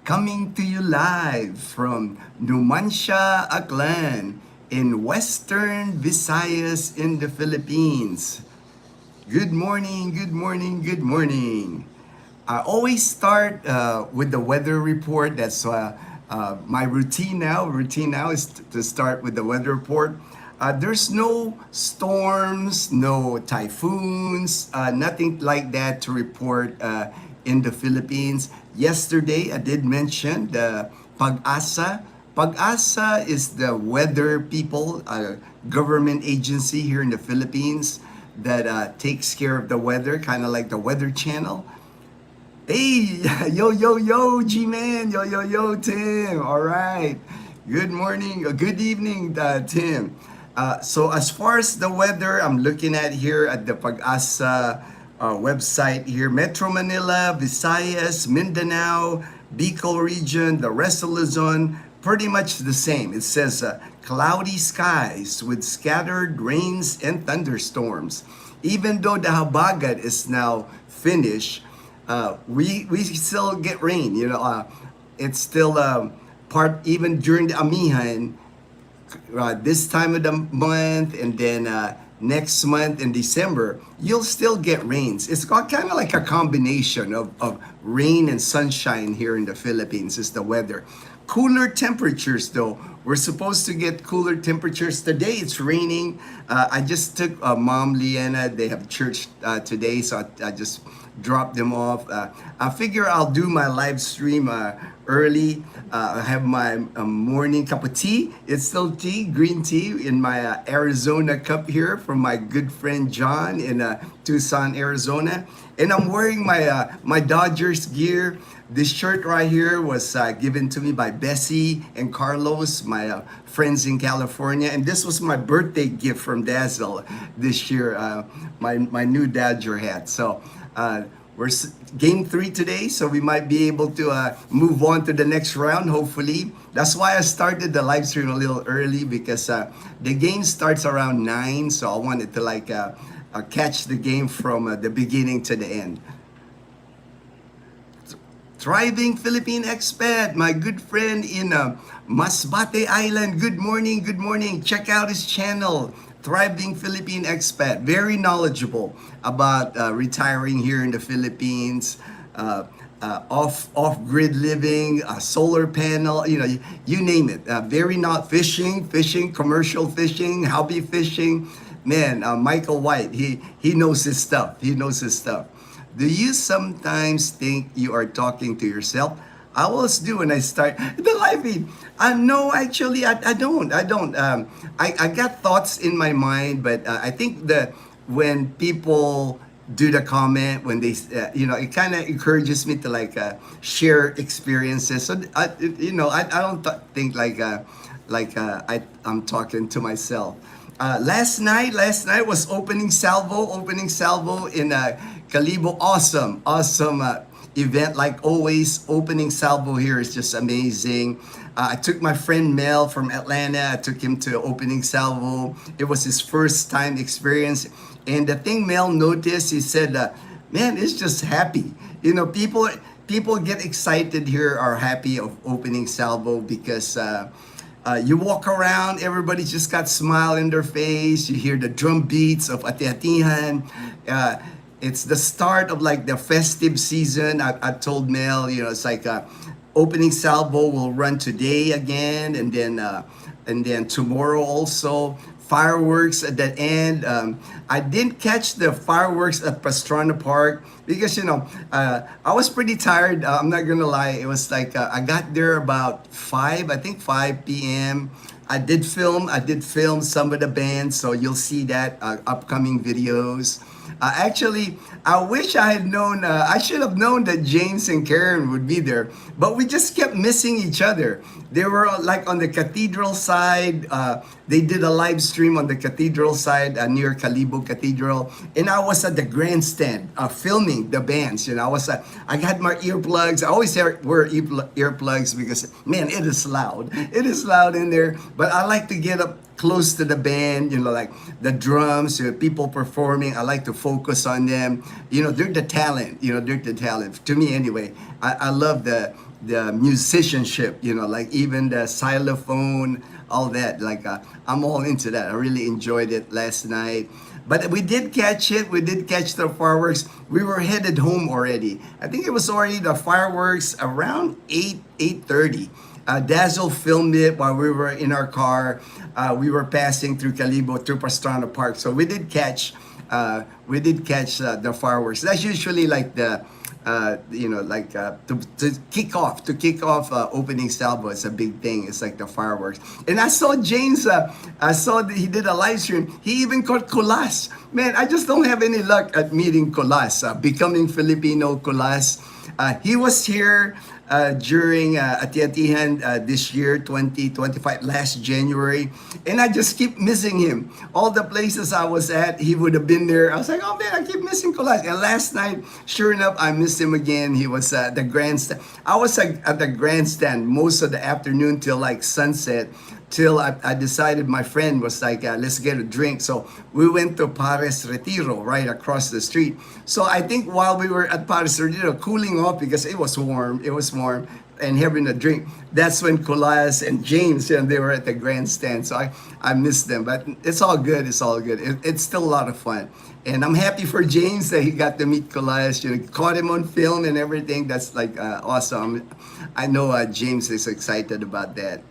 coming to you live from Numancia, Aklan in Western Visayas in the Philippines. Good morning, good morning, good morning. I always start with the weather report. That's my routine now. Routine now is to start with the weather report. There's no storms, no typhoons, nothing like that to report in the Philippines. Yesterday, I did mention the Pag-asa. Pag-asa is the weather people, government agency here in the Philippines that takes care of the weather, kind of like the Weather Channel. Hey, yo, G-Man, yo, Tim. All right. Good morning, good evening, Tim. So as far as the weather, I'm looking at here at the Pag-asa website here. Metro Manila, Visayas, Mindanao, Bicol region, the rest of Luzon, pretty much the same. It says cloudy skies with scattered rains and thunderstorms. Even though the Habagat is now finished, we still get rain. It's still part even during the amihan. This time of the month and then next month in December, you'll still get rains. It's got kind of like a combination of rain and sunshine here in the Philippines is the weather. Cooler temperatures though. We're supposed to get cooler temperatures. Today it's raining. I just took Mom Liana. They have church today, so I just dropped them off. I figure I'll do my live stream early. I have my morning cup of tea. It's still tea, green tea in my Arizona cup here from my good friend John in Tucson, Arizona. And I'm wearing my Dodgers gear. This shirt right here was given to me by Bessie and Carlos, my friends in California. And this was my birthday gift from Dazzle this year, my new Dodger hat. So we're game 3 today, so we might be able to move on to the next round, hopefully. That's why I started the live stream a little early, because the game starts around 9, so I wanted to catch the game from the beginning to the end. Thriving Philippine expat, my good friend in Masbate Island. Good morning, good morning. Check out his channel, Thriving Philippine Expat. Very knowledgeable about retiring here in the Philippines, off-grid living, solar panel, you name it. Very not fishing, commercial fishing, hobby fishing. Man, Michael White, he knows his stuff. He knows his stuff. Do you sometimes think you are talking to yourself? I always do when I start the live feed. No, actually, I don't. I got thoughts in my mind, but I think that when people do the comment, when they, it kind of encourages me to share experiences. So, I don't think I'm talking to myself. Last night was opening salvo in Calibo. Awesome event, like always. Opening salvo here is just amazing. I took my friend Mel from Atlanta. I took him to opening salvo. It was his first time experience, and the thing Mel noticed, he said, man, it's just happy. People get excited here, are happy of opening salvo, because you walk around, everybody's just got smile in their face. You hear the drum beats of ati-atihan. It's the start of the festive season. I told Mel, it's opening salvo will run today again, and then tomorrow also. Fireworks at the end. I didn't catch the fireworks at Pastrana Park because I was pretty tired. I'm not gonna lie. It was I got there about 5 p.m. I did film some of the bands, so you'll see that upcoming videos. Actually, I wish I had known, I should have known that James and Karen would be there, but we just kept missing each other. They were on the cathedral side. They did a live stream on the cathedral side near Calibo Cathedral, and I was at the grandstand filming the bands. I got my earplugs. I always wear earplugs because, man, it is loud. It is loud in there, but I like to get up close to the band, like the drums, people performing. I like to focus on them. They're the talent. They're the talent. To me, anyway. I love the musicianship. Like even the xylophone, all that. Like I'm all into that. I really enjoyed it last night. But we did catch it. We did catch the fireworks. We were headed home already. I think it was already the fireworks around 8:30. Dazzle filmed it while we were in our car. We were passing through Calibo through Pastrana Park, so we did catch the fireworks. That's usually like the to kick off opening salvo. It's a big thing. It's like the fireworks. And I saw James. I saw that he did a live stream. He even caught Colas. Man, I just don't have any luck at meeting Colas. Becoming Filipino Colas. He was here during Ati-Atihan this year, 2025, last January. And I just keep missing him. All the places I was at, he would have been there. I was like, oh man, I keep missing Colas. And last night, sure enough, I missed him again. He was at the grandstand. I was at the grandstand most of the afternoon till like sunset. Till I decided, my friend was like, let's get a drink. So we went to Pares Retiro, right across the street. So I think while we were at Pares Retiro, cooling off because it was warm, and having a drink, that's when Colas and James, they were at the grandstand. So I missed them, but it's all good. It's all good. It's still a lot of fun. And I'm happy for James that he got to meet Colas, caught him on film and everything. That's like awesome. I know James is excited about that.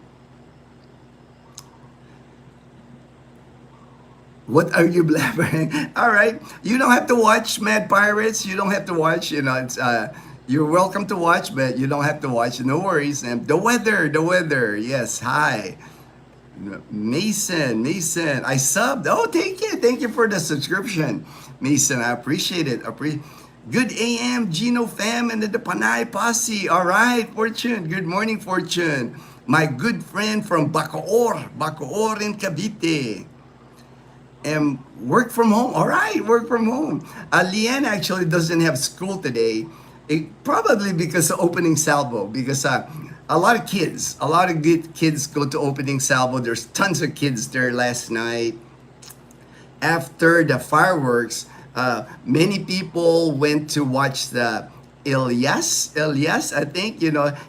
What are you blabbering? All right. You don't have to watch Mad Pirates. You don't have to watch. It's you're welcome to watch, but you don't have to watch. No worries. And the weather. Yes. Hi. Mason. I subbed. Oh, thank you for the subscription, Mason. I appreciate it. Good AM, Ginno fam, and the Panay Posse. All right, Fortune. Good morning, Fortune. My good friend from Bacoor in Cavite. And work from home. All right, work from home. Leanne actually doesn't have school today. Probably because of opening salvo. Because a lot of good kids go to opening salvo. There's tons of kids there last night. After the fireworks, many people went to watch the Elias, I think,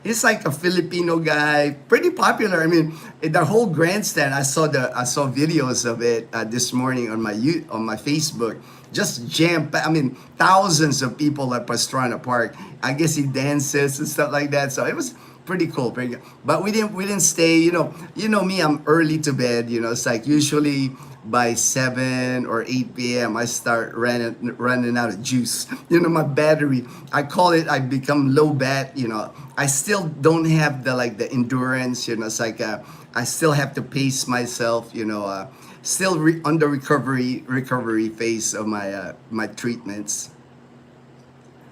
he's like a Filipino guy, pretty popular. I mean, the whole grandstand, I saw videos of it this morning on my Facebook, just I mean, thousands of people at Pastrana Park. I guess he dances and stuff like that. So it was pretty cool, pretty good. But we didn't stay, you know me, I'm early to bed, it's like usually by 7 or 8 p.m. I start running out of juice. My battery, I become low bat, I still don't have the endurance, it's like I still have to pace myself, still under recovery phase of my treatments.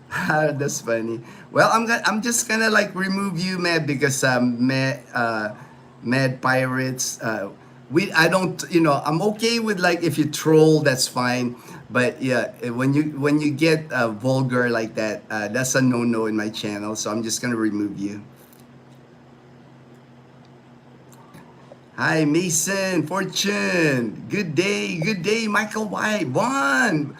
That's funny. Well, I'm just gonna remove you, Mad, because Mad Pirates. I don't, I'm okay with if you troll, that's fine. But yeah, when you get vulgar like that, that's a no in my channel. So I'm just gonna remove you. Hi, Mason, Fortune. Good day, Michael White, Vaughn.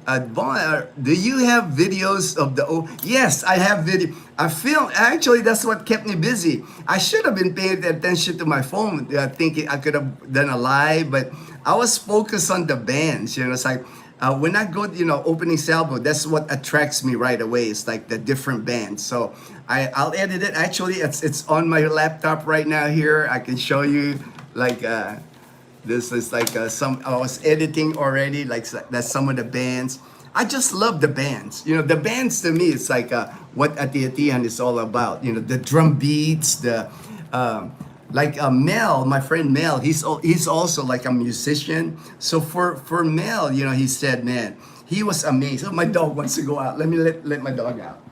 Vaughn, do you have videos of the? Yes, I have video. I film. Actually, that's what kept me busy. I should have been paying attention to my phone, thinking I could have done a live, but I was focused on the bands. It's like when I go, opening salvo, that's what attracts me right away. It's like the different bands. So I'll edit it. Actually, it's on my laptop right now. Here, I can show you This is I was editing already, that's some of the bands. I just love the bands. The bands to me, it's like what Ati-Atihan is all about. The drum beats, Mel, my friend Mel, he's also like a musician. So for Mel, he said, man, he was amazed. Oh, my dog wants to go out. Let me let my dog out.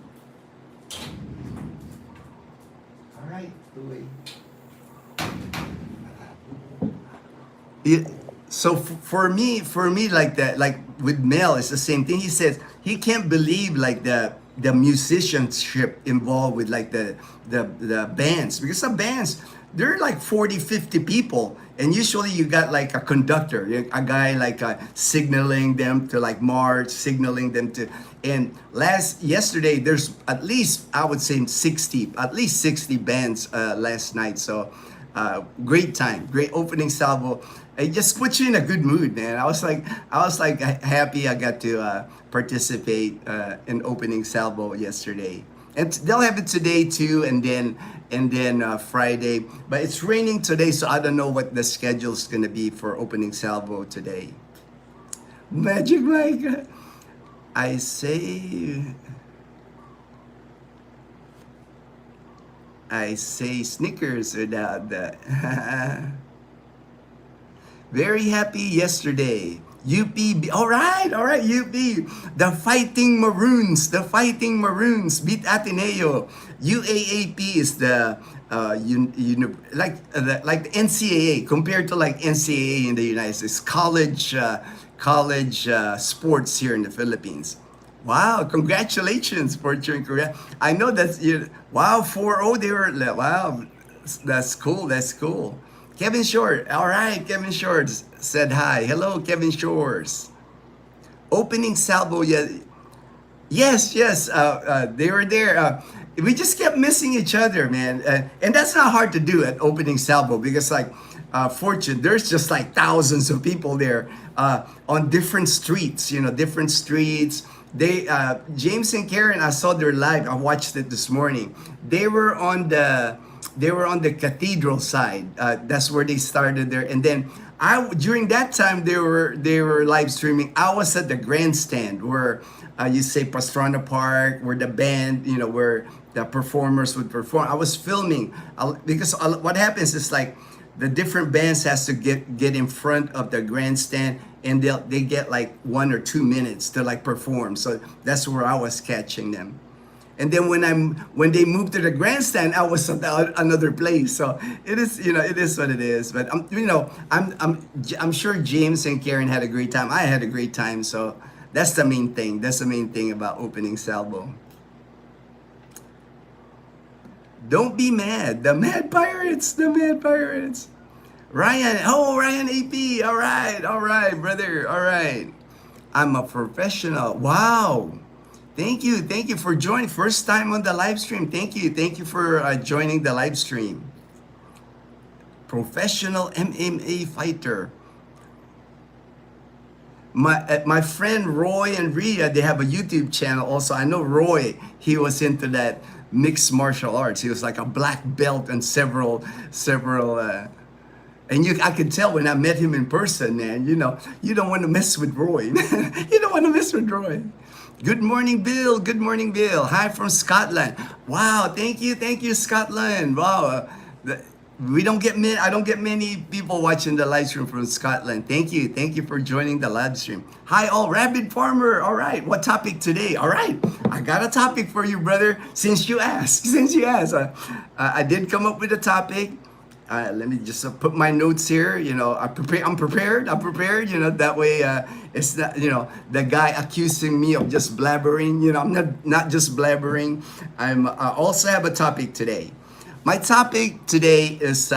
All right, so for me like that, like with Mel, it's the same thing. He says he can't believe the musicianship involved with like the bands, because the bands, there are like 40, 50 people, and usually you got like a conductor, a guy like signaling them to like march, signaling them to. And yesterday there's at least, I would say, 60, at least 60 bands last night. So great time, great opening salvo. It just puts you in a good mood, man. I was like happy I got to participate in opening salvo yesterday, and they'll have it today too, and then Friday. But it's raining today, so I don't know what the schedule's gonna be for opening salvo today. Magic Mike, I say. I say Snickers without that. Very happy yesterday. UP, all right, UP. The Fighting Maroons beat Ateneo. UAAP is the like the NCAA, compared to like NCAA in the United States, college sports here in the Philippines. Wow, congratulations for Korea. I know that's you. Wow, 4-0 they were. Wow, that's cool. That's cool. Kevin Short. All right, Kevin Short said hi. Hello, Kevin Shores. Opening salvo. Yeah, yes. They were there. We just kept missing each other, man. And that's not hard to do at opening salvo, because like Fortune, there's just like thousands of people there on different streets. Different streets. They James and Karen, I saw their live. I watched it this morning. They were on the cathedral side. That's where they started there. And then during that time they were live streaming. I was at the grandstand where you say Pastrana Park, where the band, where the performers would perform. I was filming because what happens is like the different bands has to get in front of the grandstand, and they get like 1 or 2 minutes to like perform. So that's where I was catching them. And then when they moved to the grandstand, I was at another place. So it is what it is. But I'm sure James and Karen had a great time. I had a great time. So that's the main thing. That's the main thing about opening salvo. Don't be mad. The Mad Pirates. Ryan AP. All right, brother. All right. I'm a professional. Wow. Thank you for joining. First time on the live stream. Thank you for joining the live stream. Professional MMA fighter. My friend Roy and Rhea, they have a YouTube channel also. I know Roy, he was into that mixed martial arts. He was like a black belt and several and I could tell when I met him in person, man, you don't want to mess with Roy. You don't want to mess with Roy. Good morning, Bill. Good morning, Bill. Hi from Scotland. Wow, thank you, Scotland. Wow, I don't get many people watching the live stream from Scotland. Thank you for joining the live stream. Hi, all. Rabbit Farmer. All right, what topic today? All right, I got a topic for you, brother. Since you asked, I did come up with a topic. Let me just put my notes here. I'm prepared. That way it's not, the guy accusing me of just blabbering. I'm not just blabbering. I also have a topic today. My topic today is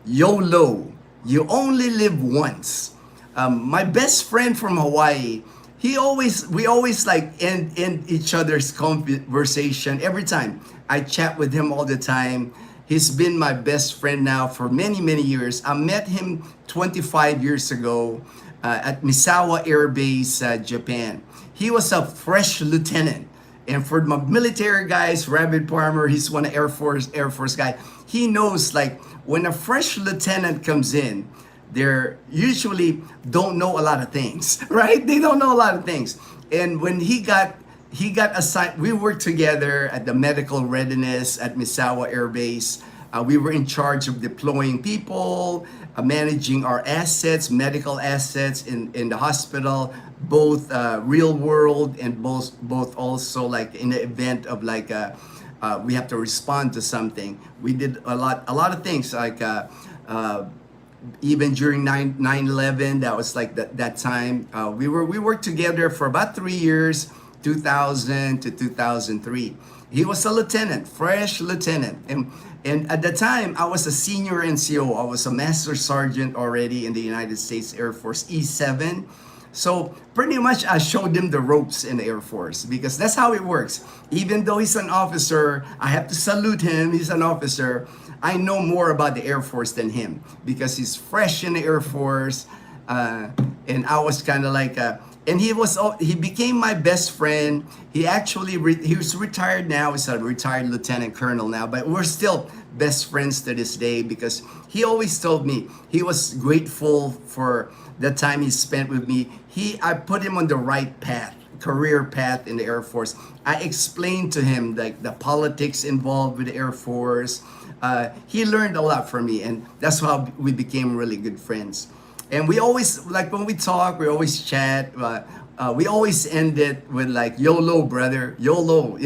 YOLO. You only live once. My best friend from Hawaii, we always like end each other's conversation every time. I chat with him all the time. He's been my best friend now for many, many years. I met him 25 years ago at Misawa Air Base, Japan. He was a fresh lieutenant. And for my military guys, Rabbit Farmer, he's one of Air Force guy. He knows like when a fresh lieutenant comes in, they usually don't know a lot of things, right? They don't know a lot of things. And when he got assigned, we worked together at the medical readiness at Misawa Air Base. We were in charge of deploying people, managing our assets, medical assets in the hospital, both real world and both also like in the event of like we have to respond to something. We did a lot of things like even during 9/11, that was like that time. We worked together for about 3 years. 2000 to 2003. He was a lieutenant, fresh lieutenant. And at the time, I was a senior NCO. I was a master sergeant already in the United States Air Force E7. So pretty much I showed him the ropes in the Air Force because that's how it works. Even though he's an officer, I have to salute him. He's an officer. I know more about the Air Force than him because he's fresh in the Air Force. And I was kind of like, and he became my best friend. He actually, he was retired now. He's a retired lieutenant colonel now, but we're still best friends to this day because he always told me he was grateful for the time he spent with me. I put him on the right path, career path in the Air Force. I explained to him like the politics involved with the Air Force. He learned a lot from me, and that's how we became really good friends. And we always, like when we talk, we always chat. We always end it with like, YOLO, brother, YOLO,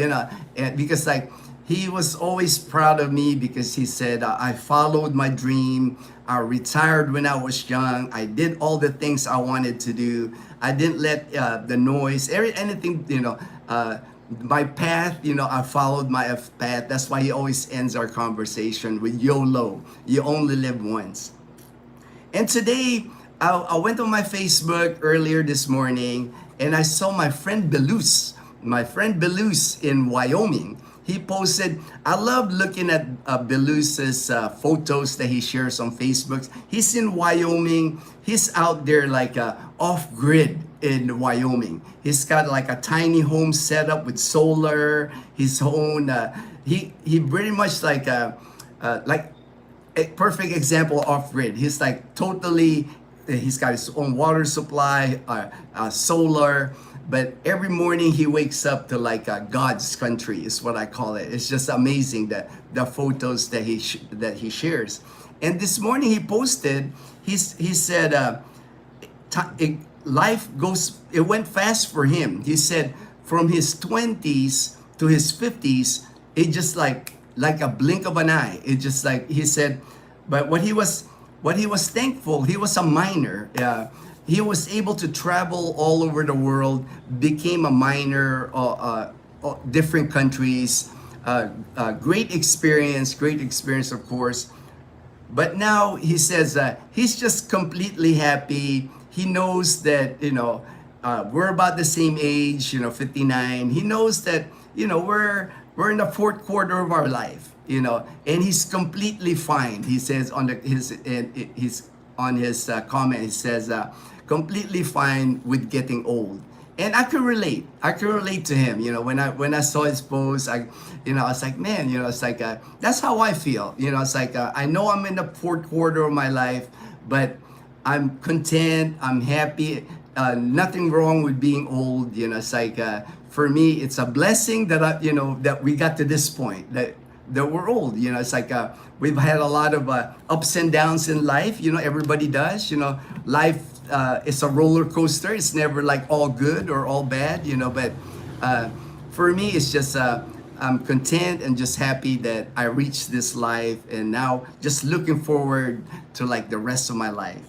and because like, he was always proud of me because he said, I followed my dream. I retired when I was young. I did all the things I wanted to do. I didn't let the noise, anything, my path, I followed my path. That's why he always ends our conversation with YOLO. You only live once. And today, I went on my Facebook earlier this morning and I saw my friend Belus in Wyoming. He posted, I love looking at Belus's photos that he shares on Facebook. He's in Wyoming. He's out there like off-grid in Wyoming. He's got like a tiny home set up with solar, his own, he pretty much like a perfect example off-grid. He's like totally, he's got his own water supply, solar, but every morning he wakes up to like God's country is what I call it. It's just amazing that the photos that he shares. And this morning he posted, he said, it went fast for him. He said from his 20s to his 50s, it just like a blink of an eye. It just like, he said, but what he was thankful, he was a miner. He was able to travel all over the world, became a miner, different countries, great experience, of course. But now he says he's just completely happy. He knows that, we're about the same age, 59. He knows that, we're in the fourth quarter of our life, and he's completely fine. He says on his comment, he says, completely fine with getting old. And I could relate. To him. When I saw his post, I was like, man, it's like that's how I feel. It's like I know I'm in the fourth quarter of my life, but I'm content. I'm happy. Nothing wrong with being old. It's like for me, it's a blessing that that we got to this point that we're old. It's like we've had a lot of ups and downs in life. Everybody does. Life is a roller coaster. It's never like all good or all bad. But for me, it's just I'm content and just happy that I reached this life, and now just looking forward to like the rest of my life.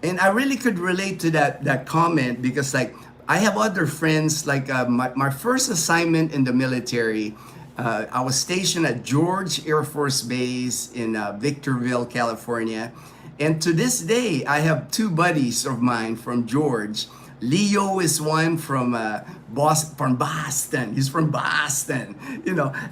And I really could relate to that comment because like I have other friends, like my first assignment in the military, I was stationed at George Air Force Base in Victorville, California. And to this day, I have two buddies of mine from George. Leo is one from Boston. He's from Boston,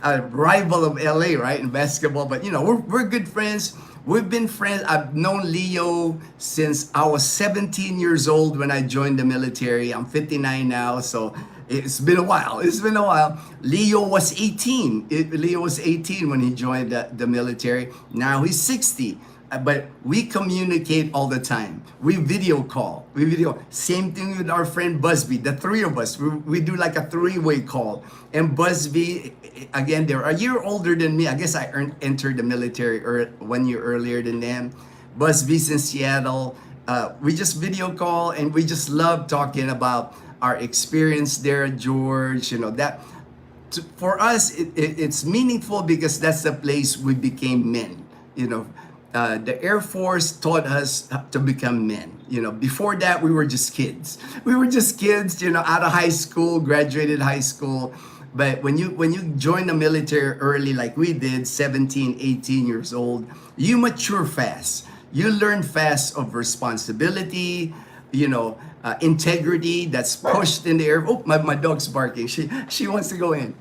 a rival of LA, right, in basketball. But, we're good friends. We've been friends. I've known Leo since I was 17 years old when I joined the military. I'm 59 now, so it's been a while. Leo was 18. Leo was 18 when he joined the military. Now he's 60. But we communicate all the time. We video call. Same thing with our friend Busby. The three of us, we do like a three-way call. And Busby, again, they're a year older than me. I guess I entered the military 1 year earlier than them. Busby's in Seattle. We just video call and we just love talking about our experience there at George. For us, it's meaningful because that's the place we became men. The Air Force taught us to become men. before that, we were just kids. We were just kids, out of high school, graduated high school. But when you join the military early, like we did, 17, 18 years old, you mature fast. You learn fast of responsibility, integrity that's pushed in the air. Oh, my dog's barking. She wants to go in.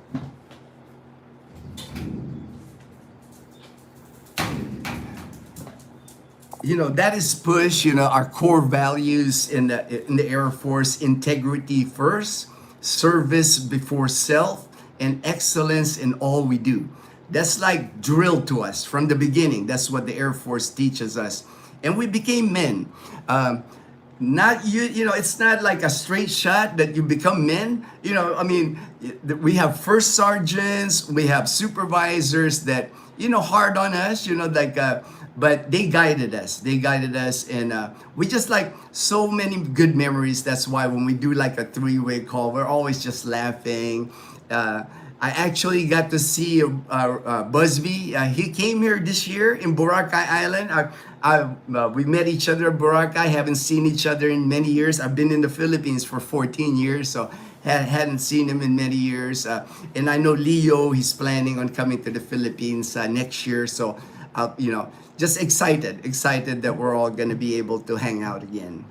That is push, our core values in the Air Force: integrity first, service before self, and excellence in all we do. That's like drilled to us from the beginning. That's what the Air Force teaches us. And we became men. Not it's not like a straight shot that you become men. We have first sergeants, we have supervisors that, hard on us, but they guided us. And we just like so many good memories. That's why when we do like a three-way call, we're always just laughing. I actually got to see Busby. He came here this year in Boracay Island. We met each other at Boracay. Haven't seen each other in many years. I've been in the Philippines for 14 years, so hadn't seen him in many years. And I know Leo, he's planning on coming to the Philippines next year. So, just excited that we're all going to be able to hang out again.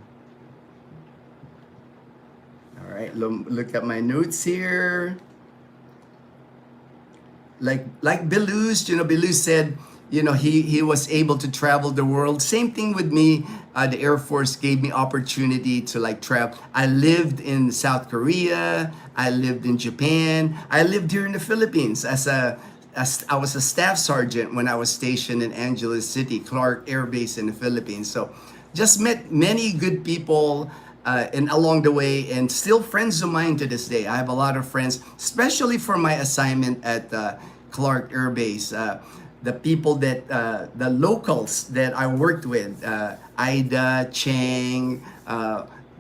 All right, look at my notes here. Like Belus, Belus said, he was able to travel the world. Same thing with me. The Air Force gave me opportunity to like travel. I lived in South Korea. I lived in Japan. I lived here in the Philippines I was a staff sergeant when I was stationed in Angeles City, Clark Air Base in the Philippines. So just met many good people and along the way, and still friends of mine to this day. I have a lot of friends, especially for my assignment at Clark Air Base. The people that, the locals that I worked with, Ida, Chang,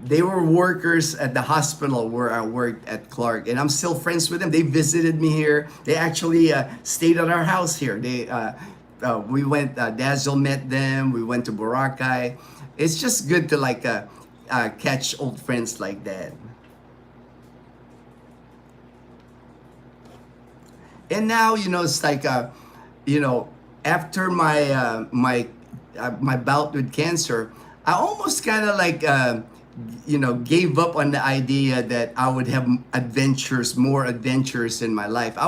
they were workers at the hospital where I worked at Clark, and I'm still friends with them. They visited me here. They actually stayed at our house here. We went, Dazzle met them. We went to Boracay. It's just good to like catch old friends like that. And now, it's like, after my bout with cancer, I almost kind of like, gave up on the idea that I would have more adventures in my life. I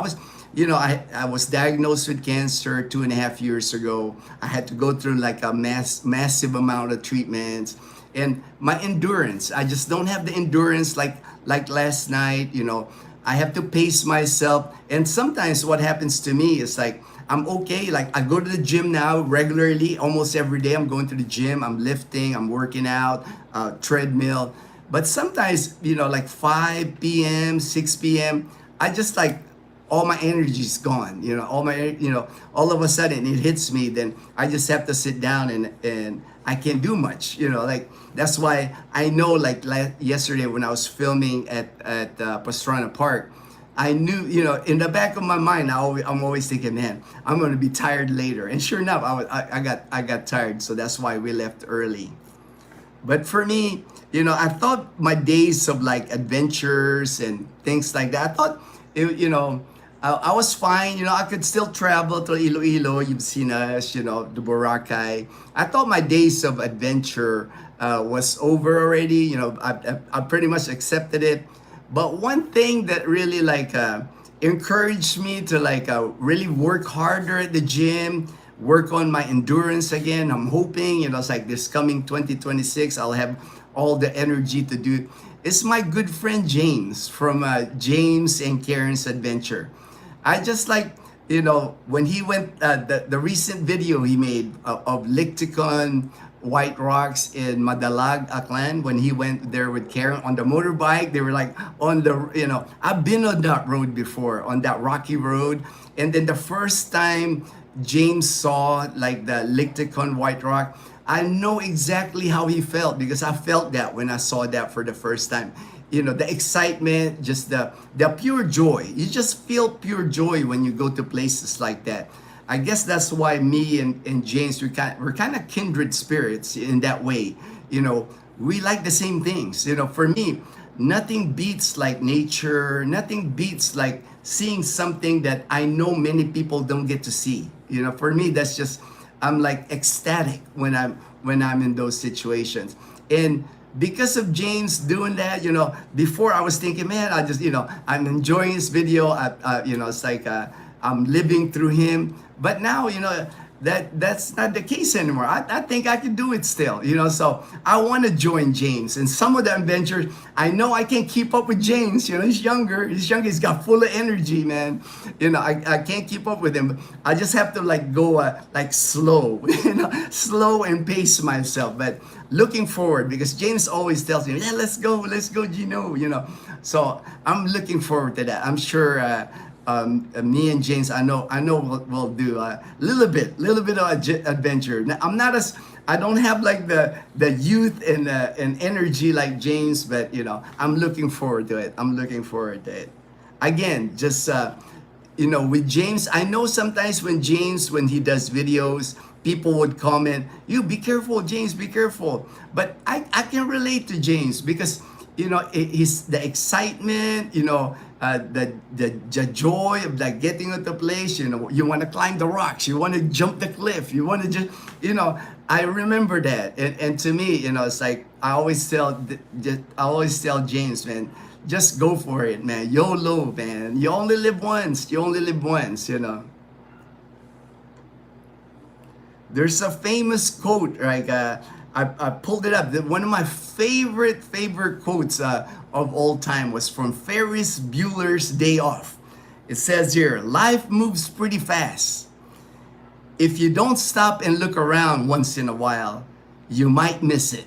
was diagnosed with cancer 2.5 years ago. I had to go through like a massive amount of treatments. And my endurance, I just don't have the endurance like last night. I have to pace myself. And sometimes what happens to me is like, I'm okay. Like I go to the gym now regularly, almost every day. I'm going to the gym, I'm lifting, I'm working out, treadmill. But sometimes, like 5 p.m., 6 p.m., I just like, all my energy is gone. All of a sudden it hits me. Then I just have to sit down and I can't do much. Like that's why I know. Like yesterday when I was filming at Pastrana Park, I knew, in the back of my mind, I'm always thinking, man, I'm going to be tired later. And sure enough, I got tired. So that's why we left early. But for me, I thought my days of like adventures and things like that, I thought, I was fine. I could still travel to Iloilo. You've seen us, the Boracay. I thought my days of adventure was over already. I pretty much accepted it. But one thing that really like encouraged me to like really work harder at the gym, work on my endurance again. I'm hoping, it's like this coming 2026, I'll have all the energy to do it. It's my good friend James from James and Karen's Adventure. I just like, when he went, the recent video he made of Licticon White Rocks in Madalag, Aklan, when he went there with Karen on the motorbike. They were like on the, I've been on that road before, on that rocky road. And then the first time James saw like the Licticon White Rock, I know exactly how he felt because I felt that when I saw that for the first time. The excitement, just the pure joy. You just feel pure joy when you go to places like that. I guess that's why me and James, we're kind of kindred spirits in that way. we like the same things. For me, nothing beats like nature. Nothing beats like seeing something that I know many people don't get to see. For me, that's just, I'm like ecstatic when I'm in those situations. And because of James doing that, before I was thinking, man, I just, I'm enjoying this video. It's like I'm living through him. But now, that's not the case anymore. I think I can do it still, so I want to join James. And some of the adventures, I know I can't keep up with James. He's younger, he's got full of energy, man. I can't keep up with him. I just have to like go like slow, slow and pace myself. But looking forward, because James always tells me, yeah, let's go, Ginno, so I'm looking forward to that. I'm sure me and James, I know we'll do a little bit of adventure. Now, I don't have like the youth and energy like James, but I'm looking forward to it. Again, just with James, I know sometimes when he does videos, people would comment, "You be careful, James, be careful." But I can relate to James because he's the excitement, the joy of like getting at the place. You want to climb the rocks, you want to jump the cliff, you want to just, I remember that, and to me, it's like I always tell James, man, just go for it, man. YOLO, man. You only live once. There's a famous quote, like I pulled it up. One of my favorite quotes of all time was from Ferris Bueller's Day Off. It says here, "Life moves pretty fast. If you don't stop and look around once in a while, you might miss it."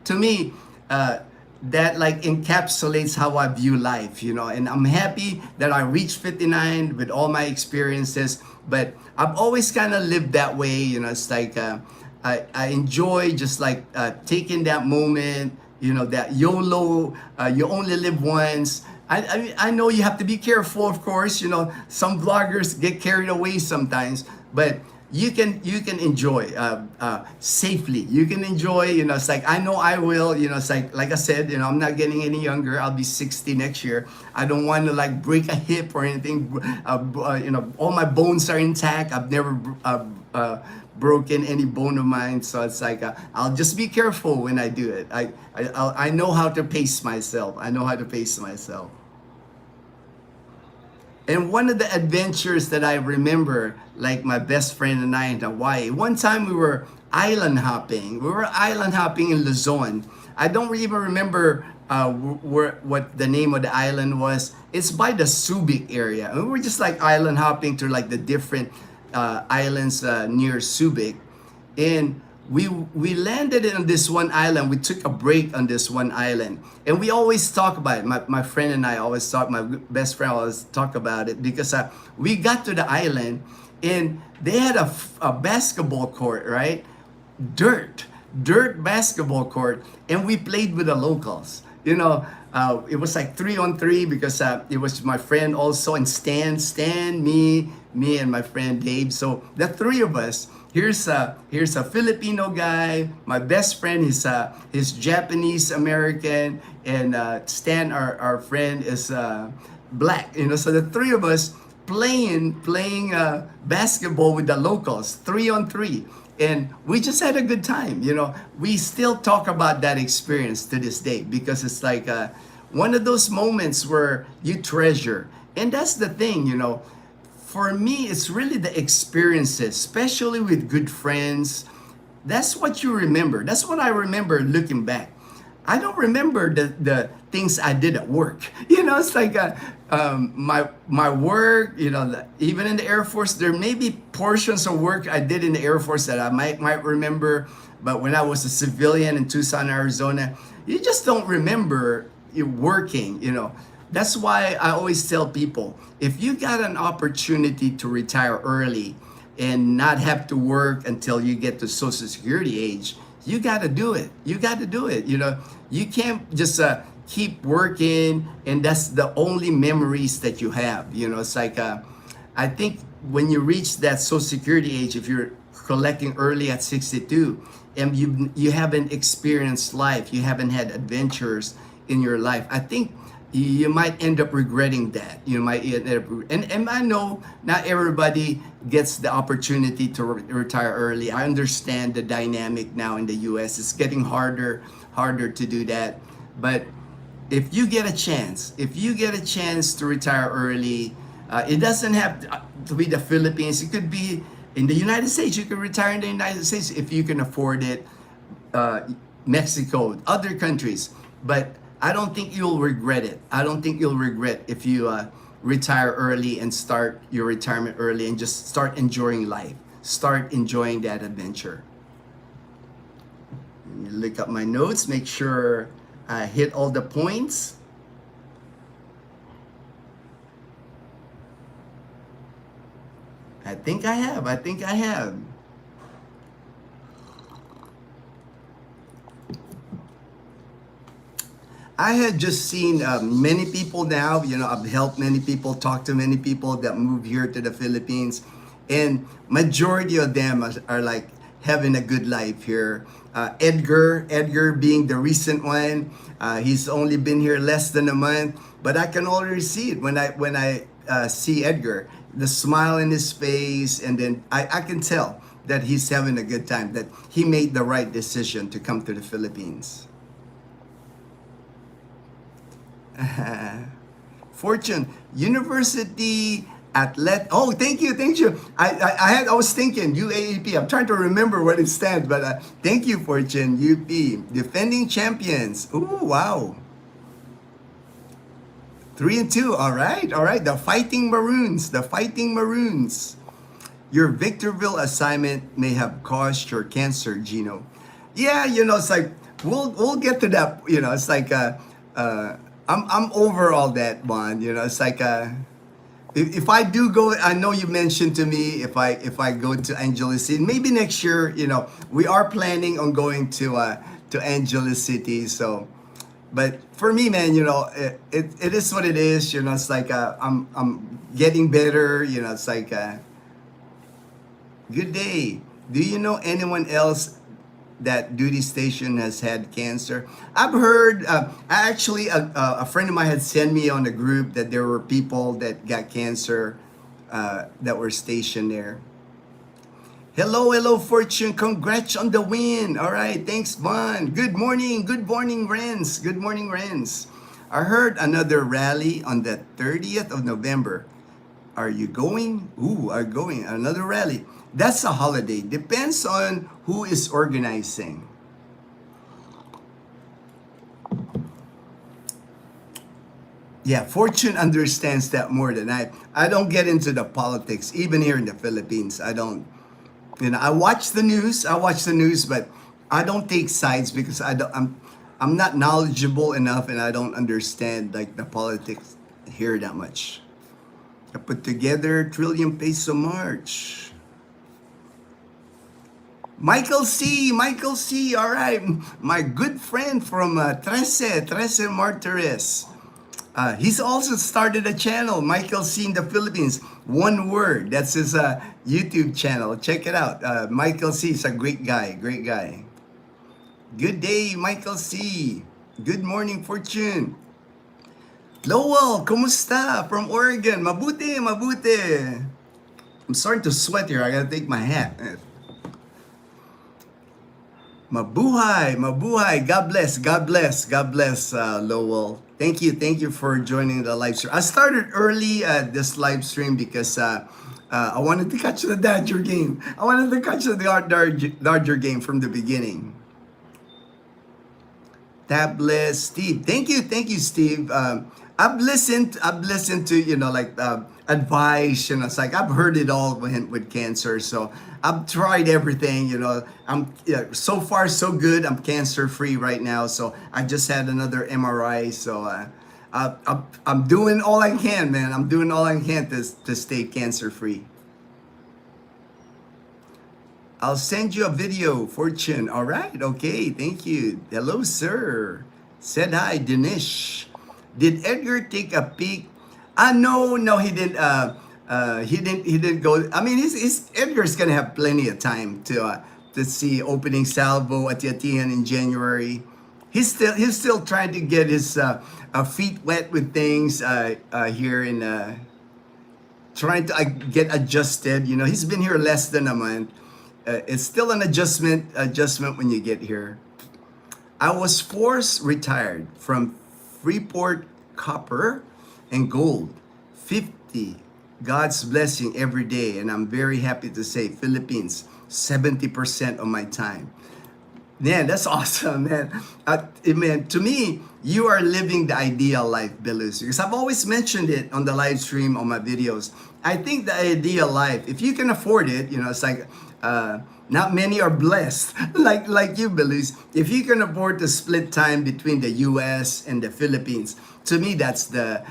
To me, that like encapsulates how I view life, and I'm happy that I reached 59 with all my experiences, but I've always kind of lived that way. It's like I enjoy just like taking that moment, that YOLO, you only live once. I know you have to be careful, of course. Some vloggers get carried away sometimes, but you can enjoy safely. You can enjoy, it's like, I know I will, it's like I said, I'm not getting any younger. I'll be 60 next year. I don't want to like break a hip or anything. All my bones are intact. I've never broken any bone of mine, so it's like I'll just be careful when I do it. I know how to pace myself. And one of the adventures that I remember, like my best friend and I in Hawaii, one time we were island hopping. In Luzon. I don't even remember what the name of the island was. It's by the Subic area. And we were just like island hopping to like the different islands near Subic. And we landed on this one island. We took a break on this one island, and we always talk about it. My friend and I always talk. My best friend always talk about it because we got to the island, and they had a basketball court, right? Dirt basketball court, and we played with the locals. It was like 3-on-3 because it was my friend also, and Stan, me and my friend Dave. So the three of us. Here's a Filipino guy. My best friend is Japanese American, and Stan, our friend, is black. So the three of us playing basketball with the locals, 3-on-3, and we just had a good time. We still talk about that experience to this day because it's like one of those moments where you treasure, and that's the thing. For me, it's really the experiences, especially with good friends. That's what you remember. That's what I remember looking back. I don't remember the things I did at work. It's like my work, even in the Air Force, there may be portions of work I did in the Air Force that I might remember. But when I was a civilian in Tucson, Arizona, you just don't remember you working, That's why I always tell people, if you got an opportunity to retire early and not have to work until you get to Social Security age, you got to do it. You can't just keep working and that's the only memories that you have. It's like, I think when you reach that Social Security age, if you're collecting early at 62, and you haven't experienced life, you haven't had adventures in your life, I think you might end up regretting that. You might end up, and I know not everybody gets the opportunity to retire early. I understand the dynamic now in the US. It's getting harder to do that. But if you get a chance, to retire early, it doesn't have to be the Philippines. It could be in the United States. You could retire in the United States if you can afford it. Mexico, other countries. But I don't think you'll regret it. I don't think you'll regret if you retire early and start your retirement early and just start enjoying life. Start enjoying that adventure. Let me look up my notes, make sure I hit all the points. I think I have. I had just seen many people now, I've helped many people, talked to many people that moved here to the Philippines, and majority of them are like having a good life here. Edgar being the recent one, he's only been here less than a month, but I can already see it when I see Edgar, the smile in his face, and then I can tell that he's having a good time, that he made the right decision to come to the Philippines. Fortune University Athlete. Oh, thank you. I was thinking UAAP. I'm trying to remember what it stands, but thank you, Fortune. UP defending champions. Ooh, wow. 3-2. All right. The Fighting Maroons. Your Victorville assignment may have caused your cancer, Ginno. Yeah, it's like we'll get to that. It's like I'm over all that one. It's like if I do go, I know you mentioned to me if I go to Angeles City, maybe next year. We are planning on going to Angeles City. So, but for me, man, it is what it is. It's like I'm getting better. It's like good day. Do you know anyone else that duty station has had cancer? I've heard, actually, a friend of mine had sent me on the group that there were people that got cancer that were stationed there. Hello, Fortune. Congrats on the win. All right, thanks, Von. Good morning, Renz. I heard another rally on the 30th of November. Are you going? I'm going. Another rally. That's a holiday. Depends on who is organizing. Yeah, Fortune understands that more than I. I don't get into the politics, even here in the Philippines. I don't. I watch the news. But I don't take sides because I'm not knowledgeable enough, and I don't understand like the politics here that much. I put together trillion peso march. Michael C, all right. My good friend from Trece Martires. He's also started a channel, Michael C in the Philippines. One word, that's his YouTube channel. Check it out. Michael C is a great guy. Good day, Michael C. Good morning, Fortune. Lowell, kumusta? From Oregon. Mabuti. I'm starting to sweat here. I gotta take my hat. Mabuhay. God bless, Lowell. Thank you for joining the live stream. I started early this live stream because I wanted to catch the Dodger game. I wanted to catch the Dodger game from the beginning. Tabless, Steve. Thank you, Steve. I've listened to advice. It's like I've heard it all with cancer. So I've tried everything. I'm so far so good. I'm cancer free right now. So I just had another MRI. So I'm doing all I can, man. I'm doing all I can to stay cancer free. I'll send you a video, Fortune. All right, okay, thank you. Hello, sir. Said hi, Dinesh. Did Edgar take a peek? No, he didn't. He didn't go. I mean, Edgar's gonna have plenty of time to see opening salvo at Yatian in January. He's still trying to get his feet wet with things here in trying to get adjusted. You know, he's been here less than a month. It's still an adjustment when you get here. I was forced retired from Freeport Copper and Gold, 50. God's blessing every day, and I'm very happy to say Philippines, 70% of my time. Man, that's awesome, man. Man, to me, you are living the ideal life, Belus. Because I've always mentioned it on the live stream, on my videos. I think the ideal life, if you can afford it, you know, it's like not many are blessed like you, Belus. If you can afford to split time between the U.S. and the Philippines, to me, that's the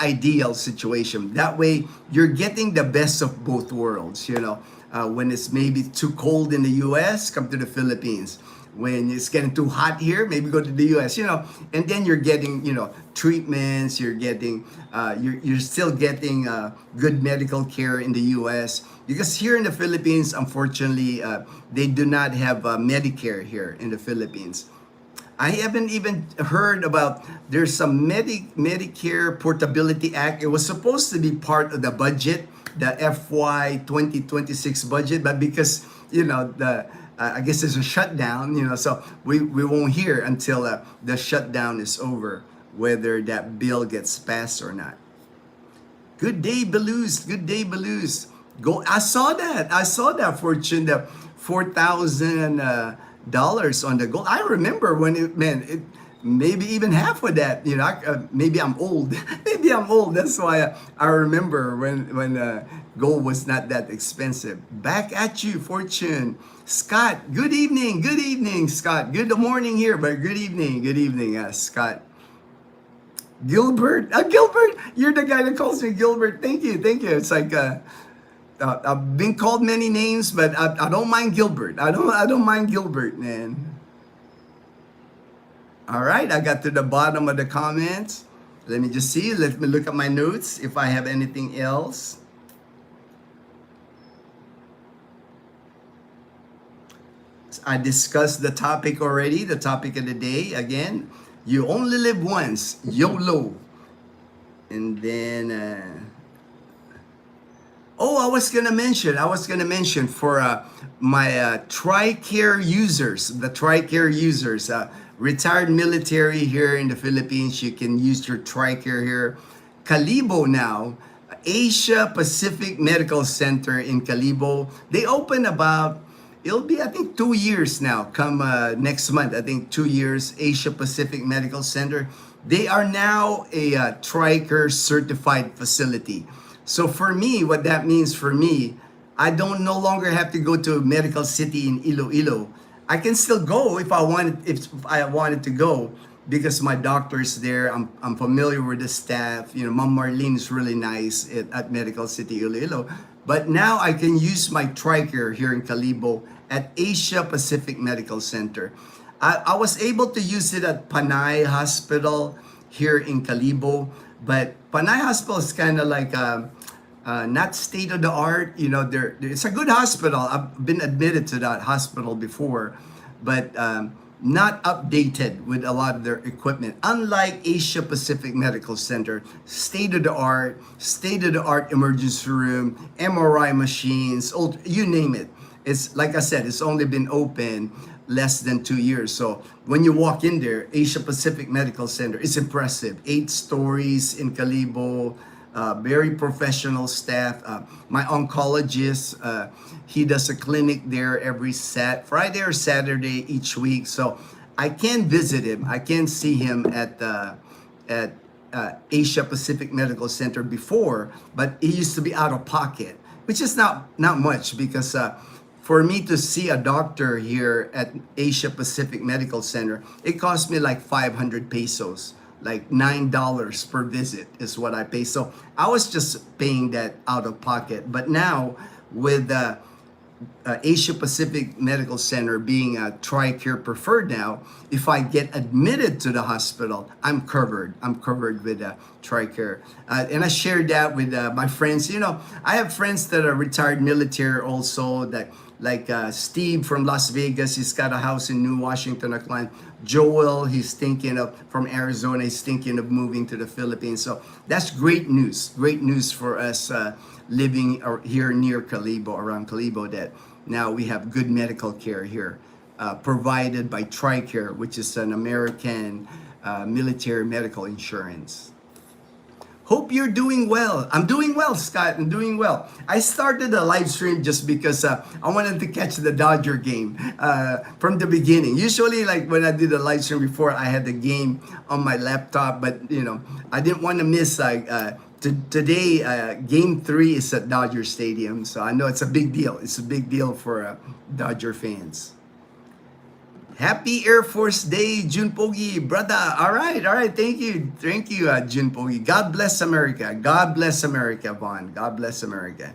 ideal situation. That way, you're getting the best of both worlds. You know, when it's maybe too cold in the U.S., come to the Philippines. When it's getting too hot here, maybe go to the U.S. You know, and then you're getting, you know, treatments. You're getting, you're still getting good medical care in the U.S. Because here in the Philippines, unfortunately, they do not have Medicare here in the Philippines. I haven't even heard about there's some Medicare Portability Act. It was supposed to be part of the budget, the FY 2026 budget, but because, you know, I guess there's a shutdown, you know, so we won't hear until the shutdown is over, whether that bill gets passed or not. Good day, Belus. Good day, Belus. Go. I saw that fortune, the $4,000 on the gold. I remember when it maybe even half of that. You know, maybe I'm old. Maybe I'm old. That's why I remember when gold was not that expensive. Back at you, Fortune. Scott, good evening. Good evening, Scott. Good morning here, but good evening. Good evening, Scott. Gilbert. Gilbert, you're the guy that calls me Gilbert. Thank you. Thank you. It's like I've been called many names, but I don't mind Gilbert. I don't mind Gilbert, man. All right, I got to the bottom of the comments. Let me just see. Let me look at my notes if I have anything else. I discussed the topic already, the topic of the day. Again, you only live once, YOLO. And then, I was gonna mention for my TRICARE users, the TRICARE users, retired military here in the Philippines, you can use your TRICARE here. Calibo now, Asia Pacific Medical Center in Calibo. They open about, it'll be, I think, 2 years now. Come next month, I think 2 years, Asia Pacific Medical Center. They are now a TRICARE certified facility. So for me, what that means for me, I don't no longer have to go to a medical city in Iloilo. I can still go if I wanted to go, because my doctor is there. I'm familiar with the staff. You know, Mom Marlene is really nice at Medical City Iloilo. But now I can use my TRICARE here in Calibo at Asia Pacific Medical Center. I was able to use it at Panay Hospital here in Calibo, but Panay Hospital is kind of like not state of the art. You know, it's a good hospital. I've been admitted to that hospital before, but not updated with a lot of their equipment. Unlike Asia Pacific Medical Center, state of the art emergency room, MRI machines, you name it. It's like I said, it's only been open less than 2 years. So when you walk in there, Asia Pacific Medical Center, it's impressive. 8 stories in Calibo, very professional staff. My oncologist, he does a clinic there every Friday or Saturday each week. So I can visit him. I can see him at Asia Pacific Medical Center before, but he used to be out of pocket, which is not much, because for me to see a doctor here at Asia Pacific Medical Center, it cost me like 500 pesos, like $9 per visit is what I pay. So I was just paying that out of pocket. But now with Asia Pacific Medical Center being a TRICARE preferred now, if I get admitted to the hospital, I'm covered. I'm covered with TRICARE. And I shared that with my friends. You know, I have friends that are retired military also, that like Steve from Las Vegas, he's got a house in New Washington, Auckland. Joel, he's thinking of, from Arizona, he's thinking of moving to the Philippines. So that's great news for us living here near Kalibo, around Kalibo, that now we have good medical care here, provided by TRICARE, which is an American military medical insurance. Hope you're doing well. I'm doing well, Scott. I'm doing well. I started a live stream just because I wanted to catch the Dodger game from the beginning. Usually, like when I did a live stream before, I had the game on my laptop, but you know, I didn't want to miss today. Game 3 is at Dodger Stadium, so I know it's a big deal. It's a big deal for Dodger fans. Happy Air Force Day, Jun Pogi, brother. All right. Thank you, Jun Pogi. God bless America. God bless America, Vaughn. God bless America.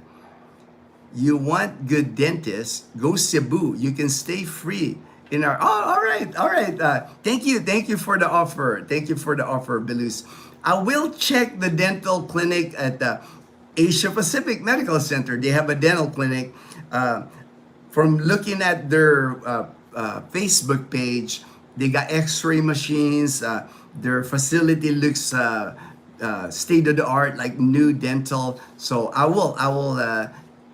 You want good dentists? Go Cebu. You can stay free in our. Oh, all right. Thank you for the offer. Thank you for the offer, Belus. I will check the dental clinic at the Asia Pacific Medical Center. They have a dental clinic. From looking at their Facebook page, they got x-ray machines. Their facility looks state of the art, like new dental. So I will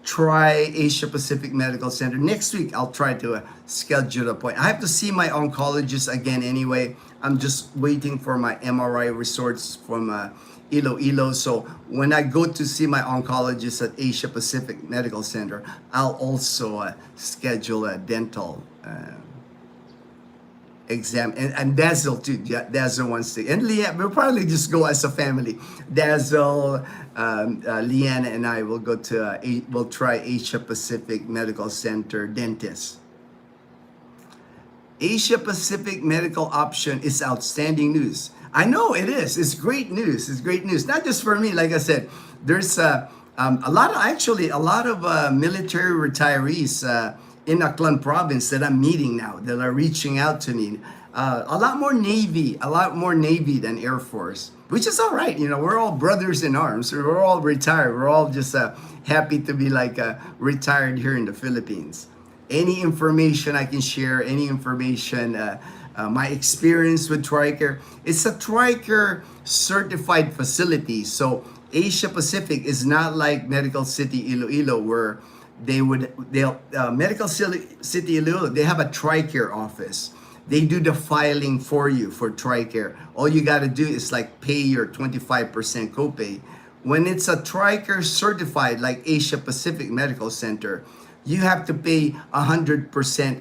try Asia Pacific Medical Center next week. I'll try to schedule a point. I have to see my oncologist again anyway. I'm just waiting for my MRI results from Iloilo. So when I go to see my oncologist at Asia Pacific Medical Center, I'll also schedule a dental exam, and Dazzle too. Yeah, Dazzle wants to, and Leanne. We'll probably just go as a family. Dazzle, Leanna, and I will go to. We'll try Asia Pacific Medical Center dentist. Asia Pacific medical option is outstanding news. I know it is. It's great news. It's great news. Not just for me. Like I said, there's a lot of military retirees in Aklan province that I'm meeting now, that are reaching out to me. A lot more Navy than Air Force, which is all right. You know, we're all brothers in arms. We're all retired. We're all just happy to be retired here in the Philippines. Any information I can share, any information, my experience with TRICARE. It's a TRICARE certified facility. So Asia Pacific is not like Medical City Iloilo, where Medical City Iloilo, they have a TRICARE office. They do the filing for you for TRICARE. All you got to do is pay your 25% copay. When it's a TRICARE certified like Asia Pacific Medical Center, you have to pay 100%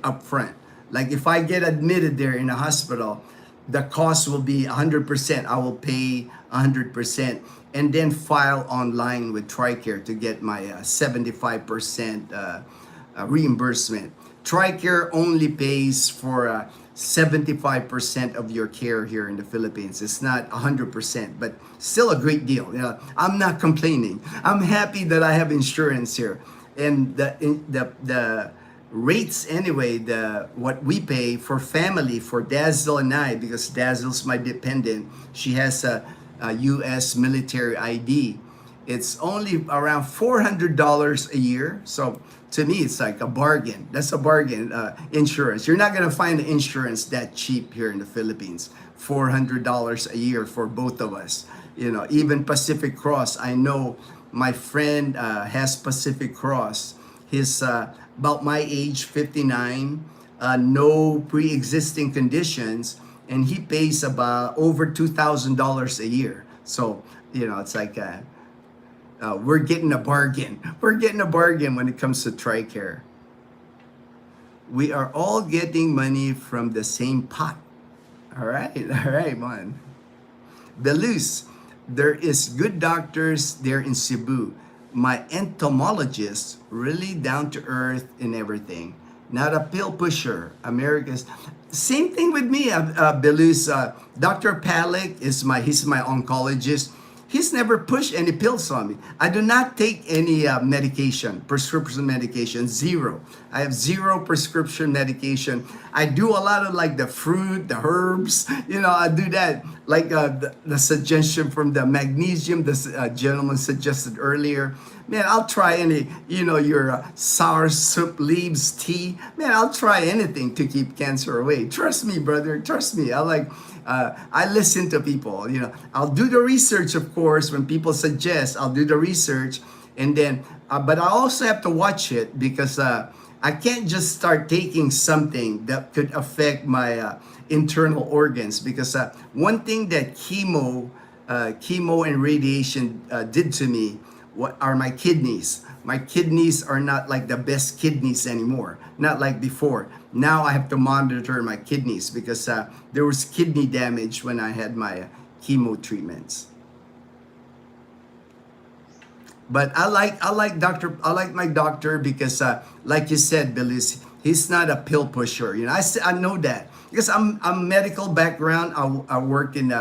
upfront. Like if I get admitted there in a hospital, the cost will be 100%. I will pay 100% and then file online with TRICARE to get my 75% reimbursement. TRICARE only pays for 75% of your care here in the Philippines. It's not 100%, but still a great deal. You know, I'm not complaining. I'm happy that I have insurance here. And the rates anyway, what we pay for family, for Dazzle and I, because Dazzle's my dependent, she has a U.S. military ID. It's only around $400 a year. So to me, it's like a bargain. That's a bargain insurance. You're not gonna find insurance that cheap here in the Philippines. $400 a year for both of us. You know, even Pacific Cross. I know my friend has Pacific Cross. He's about my age, 59, no pre-existing conditions, and he pays about over $2,000 a year. So, you know, it's like we're getting a bargain. We're getting a bargain when it comes to TRICARE. We are all getting money from the same pot. All right, man. Belus, there is good doctors there in Cebu. My entomologist, really down to earth in everything. Not a pill pusher. America's same thing with me, Belus. Dr. Palik is he's my oncologist. He's never pushed any pills on me. I do not take any medication, prescription medication, zero. I have zero prescription medication. I do a lot of like the fruit, the herbs, I do that. Like the suggestion from the magnesium, the gentleman suggested earlier. Man, I'll try any, your sour soup leaves tea. Man, I'll try anything to keep cancer away. Trust me, brother. Trust me. I listen to people, I'll do the research, of course, when people suggest, I'll do the research. And then, but I also have to watch it because I can't just start taking something that could affect my internal organs. Because one thing that chemo and radiation did to me are my kidneys. My kidneys are not like the best kidneys anymore, not like before. Now I have to monitor my kidneys because there was kidney damage when I had my chemo treatments. But I like my doctor because like you said, Billy, he's not a pill pusher. I know that because I'm medical background. I work in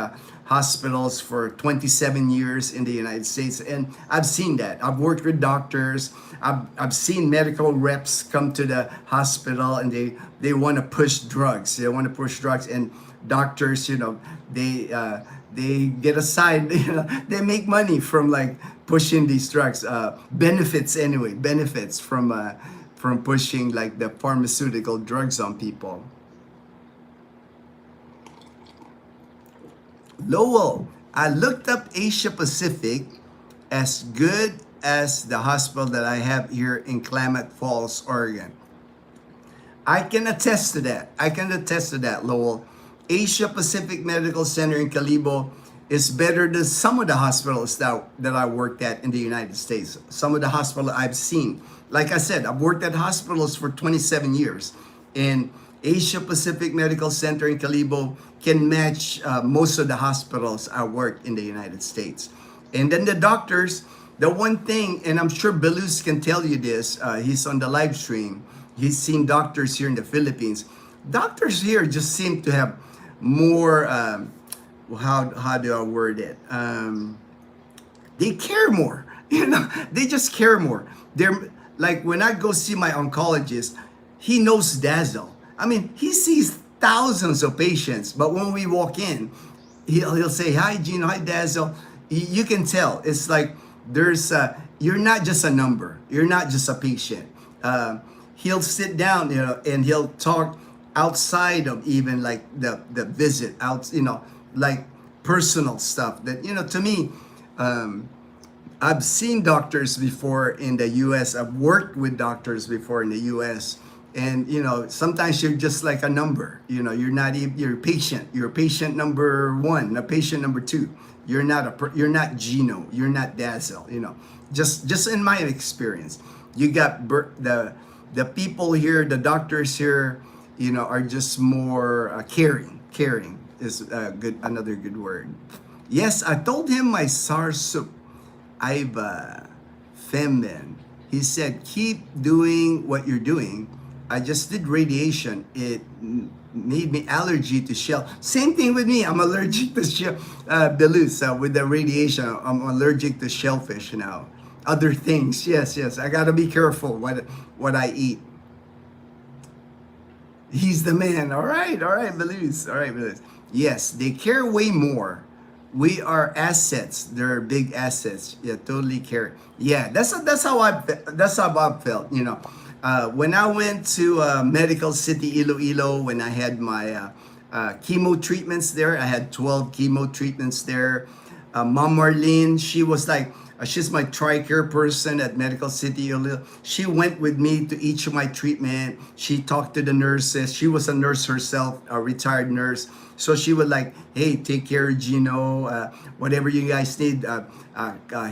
hospitals for 27 years in the United States, and I've seen that. I've worked with doctors. I've seen medical reps come to the hospital and they want to push drugs. They want to push drugs, and doctors, they get aside. They make money from like pushing these drugs. Benefits from pushing like the pharmaceutical drugs on people. Lowell, I looked up Asia Pacific as good as the hospital that I have here in Klamath Falls, Oregon. I can attest to that. Lowell. Asia Pacific Medical Center in Kalibo is better than some of the hospitals that I worked at in the United States. Some of the hospitals I've seen. Like I said, I've worked at hospitals for 27 years. And Asia Pacific Medical Center in Kalibo can match most of the hospitals I worked in the United States. And then the doctors, the one thing, and I'm sure Belus can tell you this, he's on the live stream. He's seen doctors here in the Philippines. Doctors here just seem to have more, how do I word it? They care more, they just care more. They're like, when I go see my oncologist, he knows Dazzle. I mean, he sees thousands of patients, but when we walk in, he'll say, "Hi, Ginno, hi, Dazzle." You can tell. It's like there's you're not just a number. You're not just a patient. He'll sit down, and he'll talk outside of even like the visit, like personal stuff that, to me, I've seen doctors before in the U.S. I've worked with doctors before in the U.S. And, sometimes you're just like a number, you're not even, you're a patient. You're patient number one, a patient number two. You're not Ginno, you're not Dazzle, just in my experience. You got the people here, the doctors here, are just more caring. Caring is another good word. Yes, I told him my sour soup, I've feminine. He said, keep doing what you're doing. I just did radiation. It made me allergy to shell. Same thing with me. I'm allergic to shell. Belus, with the radiation, I'm allergic to shellfish now. Other things, yes. I gotta be careful what I eat. He's the man. All right, Belus. Yes, they care way more. We are assets. They're big assets. Yeah, totally care. Yeah, that's how I felt. When I went to Medical City Iloilo, when I had my chemo treatments there, I had 12 chemo treatments there. Mom Marlene, she was like, she's my TRICARE person at Medical City Iloilo. She went with me to each of my treatment. She talked to the nurses. She was a nurse herself, a retired nurse. So she would like, hey, take care of Ginno, whatever you guys need.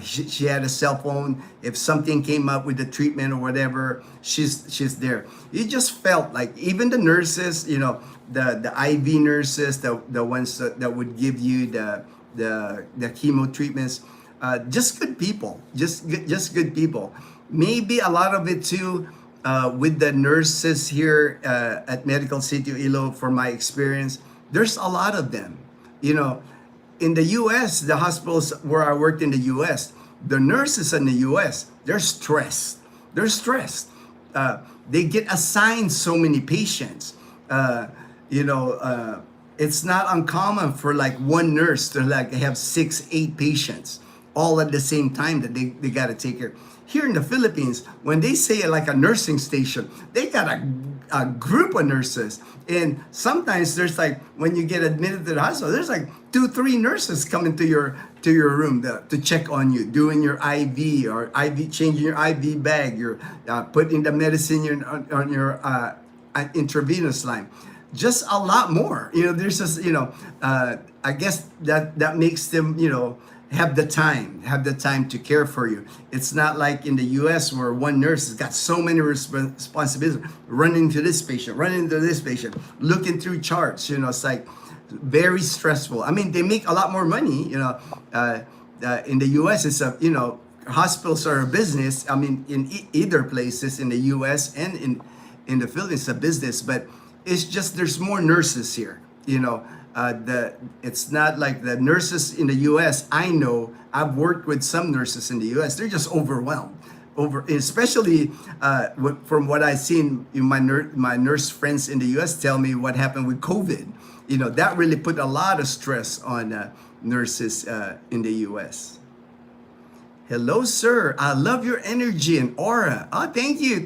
She had a cell phone. If something came up with the treatment or whatever, she's there. You just felt like even the nurses, the IV nurses, the ones that would give you the chemo treatments, just good people, just good people. Maybe a lot of it too with the nurses here at Medical City Iloilo, from my experience. There's a lot of them, in the U.S., the hospitals where I worked in the U.S., the nurses in the U.S., they're stressed. They're stressed. They get assigned so many patients. You know, it's not uncommon for like one nurse to like have 6, 8 patients all at the same time that they got to take care. Here in the Philippines, when they say like a nursing station, they got a group of nurses. And sometimes there's like, when you get admitted to the hospital, there's like 2, 3 nurses coming to your room to check on you, doing your IV or IV, changing your IV bag, you're putting the medicine on your intravenous line. Just a lot more. You know, there's just, you know, I guess that makes them, you know, have the time to care for you. It's not like in the US where one nurse has got so many responsibilities, running to this patient, running to this patient, looking through charts. You know, it's like very stressful. I mean, they make a lot more money. You know, in the US, it's a, you know, hospitals are a business. I mean, in either places in the US and in the Philippines, it's a business, but it's just there's more nurses here. You know. It's not like the nurses in the U.S. I know, I've worked with some nurses in the U.S. They're just overwhelmed, especially from what I've seen. My nurse friends in the U.S. tell me what happened with COVID. You know, that really put a lot of stress on nurses in the U.S. Hello, sir. I love your energy and aura. Oh, thank you,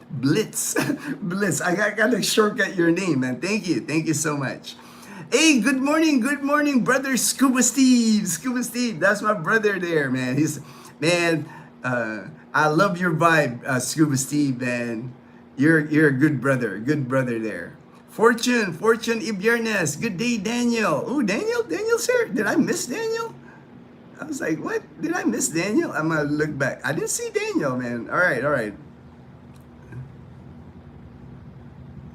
Blitz, Blitz. I got to shortcut your name, man. Thank you so much. Hey, good morning, brother Scuba Steve. That's my brother there, man. I love your vibe, Scuba Steve, man. You're a good brother there. Fortune Ibiernes. Good day, Daniel. Oh, Daniel's here. Did I miss Daniel? I was like, what? Did I miss Daniel? I'm gonna look back. I didn't see Daniel, man. All right.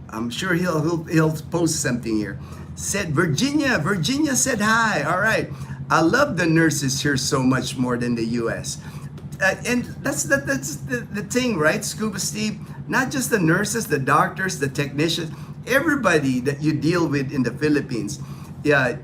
I'm sure he'll post something here. Said Virginia said hi. All right. I love the nurses here so much more than the U.S. And that's the thing, right, Scuba Steve? Not just the nurses, the doctors, the technicians, everybody that you deal with in the Philippines. Yeah,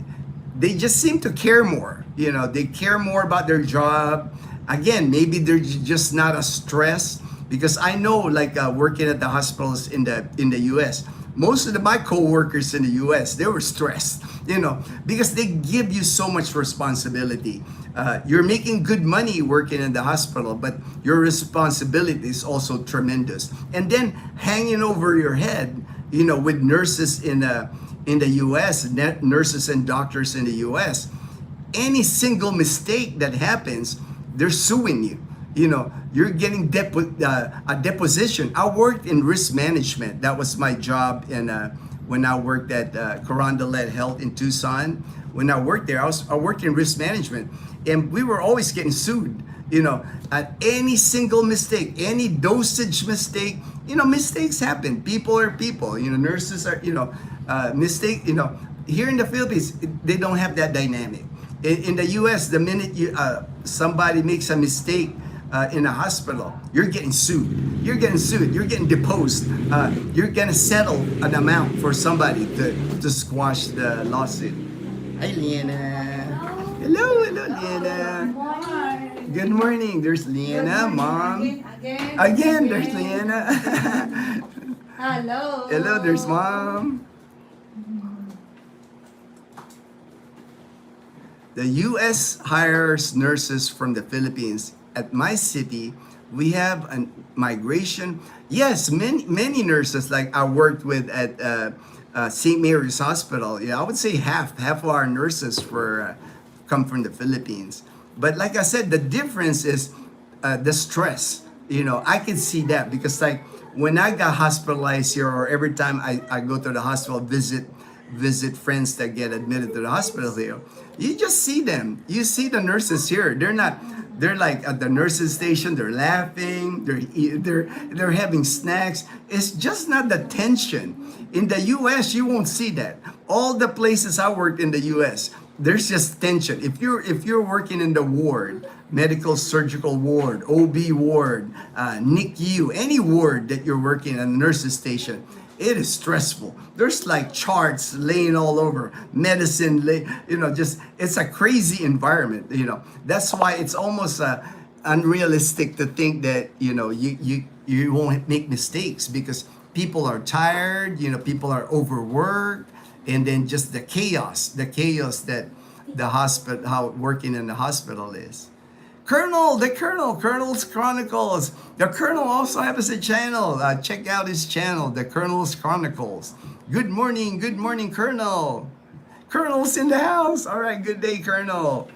they just seem to care more. You know, they care more about their job. Again, maybe they're just not as stressed, because I know, like working at the hospitals in the U.S., most of my co-workers in the U.S., they were stressed, you know, because they give you so much responsibility. You're making good money working in the hospital, but your responsibility is also tremendous. And then hanging over your head, you know, with nurses in the U.S., nurses and doctors in the U.S., any single mistake that happens, they're suing you. You know, you're getting a deposition. I worked in risk management. That was my job when I worked at Corondelet Health in Tucson. When I worked there, I worked in risk management, and we were always getting sued. You know, at any single mistake, any dosage mistake. You know, mistakes happen. People are people. You know, nurses are. You know, mistake. You know, here in the Philippines, they don't have that dynamic. In the U.S., the minute somebody makes a mistake in a hospital, you're getting sued. You're getting deposed. You're gonna settle an amount for somebody to squash the lawsuit. Hi, Liana. Hello, Liana. Good morning. There's Liana, Mom. Again, there's Liana. Hello, there's Mom. The U.S. hires nurses from the Philippines. At my city, we have a migration. Yes, many nurses like I worked with at St. Mary's Hospital. Yeah, I would say half of our nurses come from the Philippines. But like I said, the difference is the stress. You know, I can see that because like when I got hospitalized here, or every time I go to the hospital, visit friends that get admitted to the hospital here, you just see them. You see the nurses here. They're like at the nurses station. They're laughing. They're having snacks. It's just not the tension. In the U.S., you won't see that. All the places I worked in the U.S., there's just tension. If you're working in the ward, medical surgical ward, OB ward, NICU, any ward that you're working at a nurses station, it is stressful. There's like charts laying all over, medicine, just it's a crazy environment. That's why it's almost unrealistic to think that you won't make mistakes, because people are tired. People are overworked, and then just the chaos that the hospital, how working in the hospital is. Colonel's Chronicles. The Colonel also has a channel. Check out his channel, the Colonel's Chronicles. Good morning, Colonel. Colonel's in the house. All right, good day, Colonel.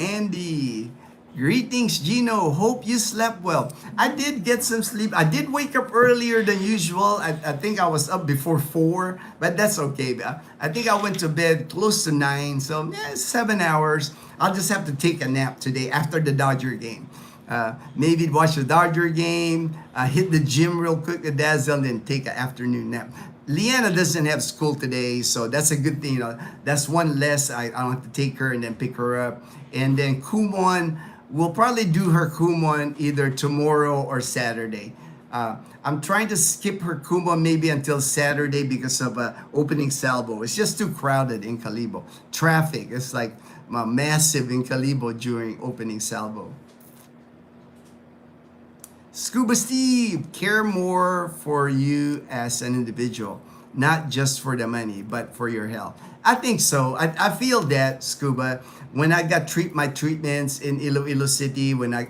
Andy. Greetings, Ginno. Hope you slept well. I did get some sleep. I did wake up earlier than usual. I think I was up before 4, but that's okay. I think I went to bed close to 9, so 7 hours. I'll just have to take a nap today after the Dodger game. Maybe watch the Dodger game, hit the gym real quick, the dazzle, and then take an afternoon nap. Leanna doesn't have school today, so that's a good thing. That's one less. I don't have to take her and then pick her up. And then Kumon, we'll probably do her Kumon either tomorrow or Saturday. I'm trying to skip her Kumon maybe until Saturday because of opening salvo. It's just too crowded in Kalibo. Traffic is like massive in Kalibo during opening salvo. Scuba Steve, care more for you as an individual, not just for the money, but for your health. I think so. I feel that, Scuba. When I got my treatments in Iloilo City, when I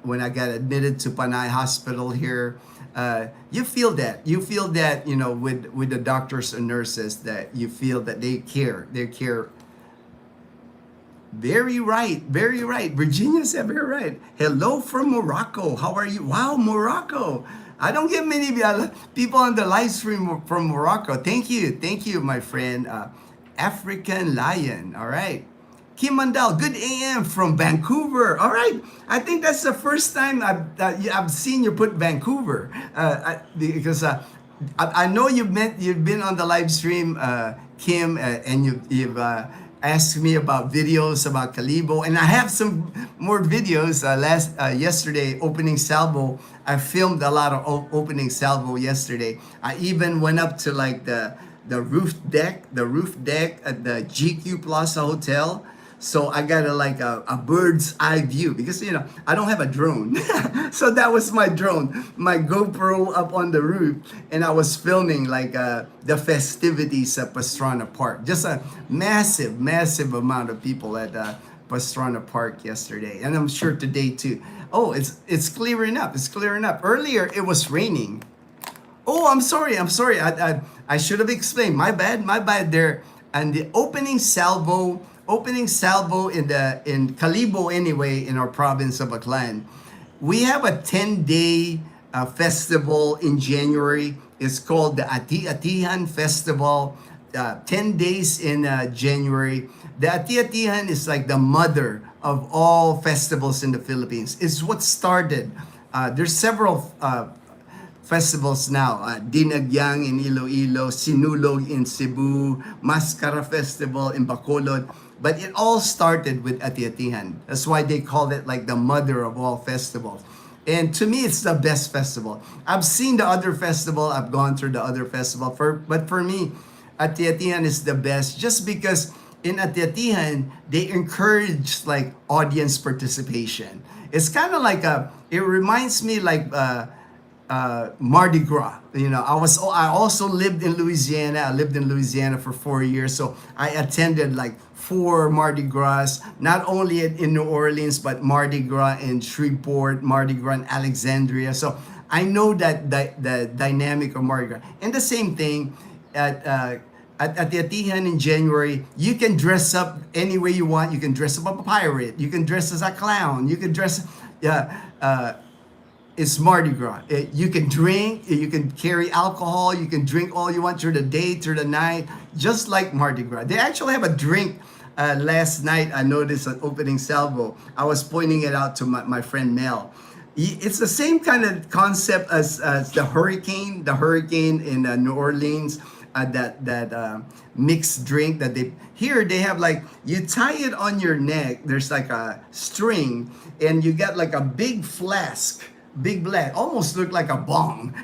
when I got admitted to Panay Hospital here, you feel that. You feel that, with the doctors and nurses, that you feel that they care. They care. Very right. Virginia said very right. Hello from Morocco. How are you? Wow, Morocco. I don't get many people on the live stream from Morocco. Thank you, my friend. African Lion. All right. Kim Mandal, good AM from Vancouver. All right. I think that's the first time I've seen you put Vancouver. Because I know you've been on the live stream, Kim, and you've asked me about videos about Kalibo, and I have some more videos. Yesterday, opening salvo, I filmed a lot of opening salvo yesterday. I even went up to like the roof deck at the GQ Plaza Hotel. So I got a bird's eye view, because I don't have a drone. So that was my drone, my GoPro up on the roof, and I was filming the festivities at Pastrana Park. Just a massive amount of people at Pastrana Park yesterday, and I'm sure today too. Oh, it's clearing up. Earlier it was raining. Oh, I'm sorry. I should have explained. My bad there. And the opening salvo in Kalibo anyway, in our province of Aklan. We have a 10-day festival in January. It's called the Ati-Atihan Festival. 10 days in January. The Ati-Atihan is like the mother of all festivals in the Philippines. It's what started. There's several festivals now. Dinagyang in Iloilo, Sinulog in Cebu, Mascara Festival in Bacolod. But it all started with Ati-Atihan. That's why they call it like the mother of all festivals. And to me, it's the best festival. I've seen the other festival. I've gone through the other festival. But for me, Ati-Atihan is the best, just because in Ati-Atihan, they encourage like audience participation. It's kind of like it reminds me like Mardi Gras. I also lived in Louisiana. I lived in Louisiana for 4 years, so I attended like 4 Mardi Gras, not only in New Orleans, but Mardi Gras in Shreveport, Mardi Gras in Alexandria. So I know that the dynamic of Mardi Gras. And the same thing at the Atihan in January, you can dress up any way you want. You can dress up a pirate. You can dress as a clown. You can dress. It's Mardi Gras. You can drink, you can carry alcohol, you can drink all you want through the day, through the night, just like Mardi Gras. They actually have a drink. Last night, I noticed an opening salvo. I was pointing it out to my friend Mel. It's the same kind of concept as the hurricane in New Orleans. That mixed drink that they have, like, you tie it on your neck. There's like a string, and you got like a big flask big black, almost look like a bong,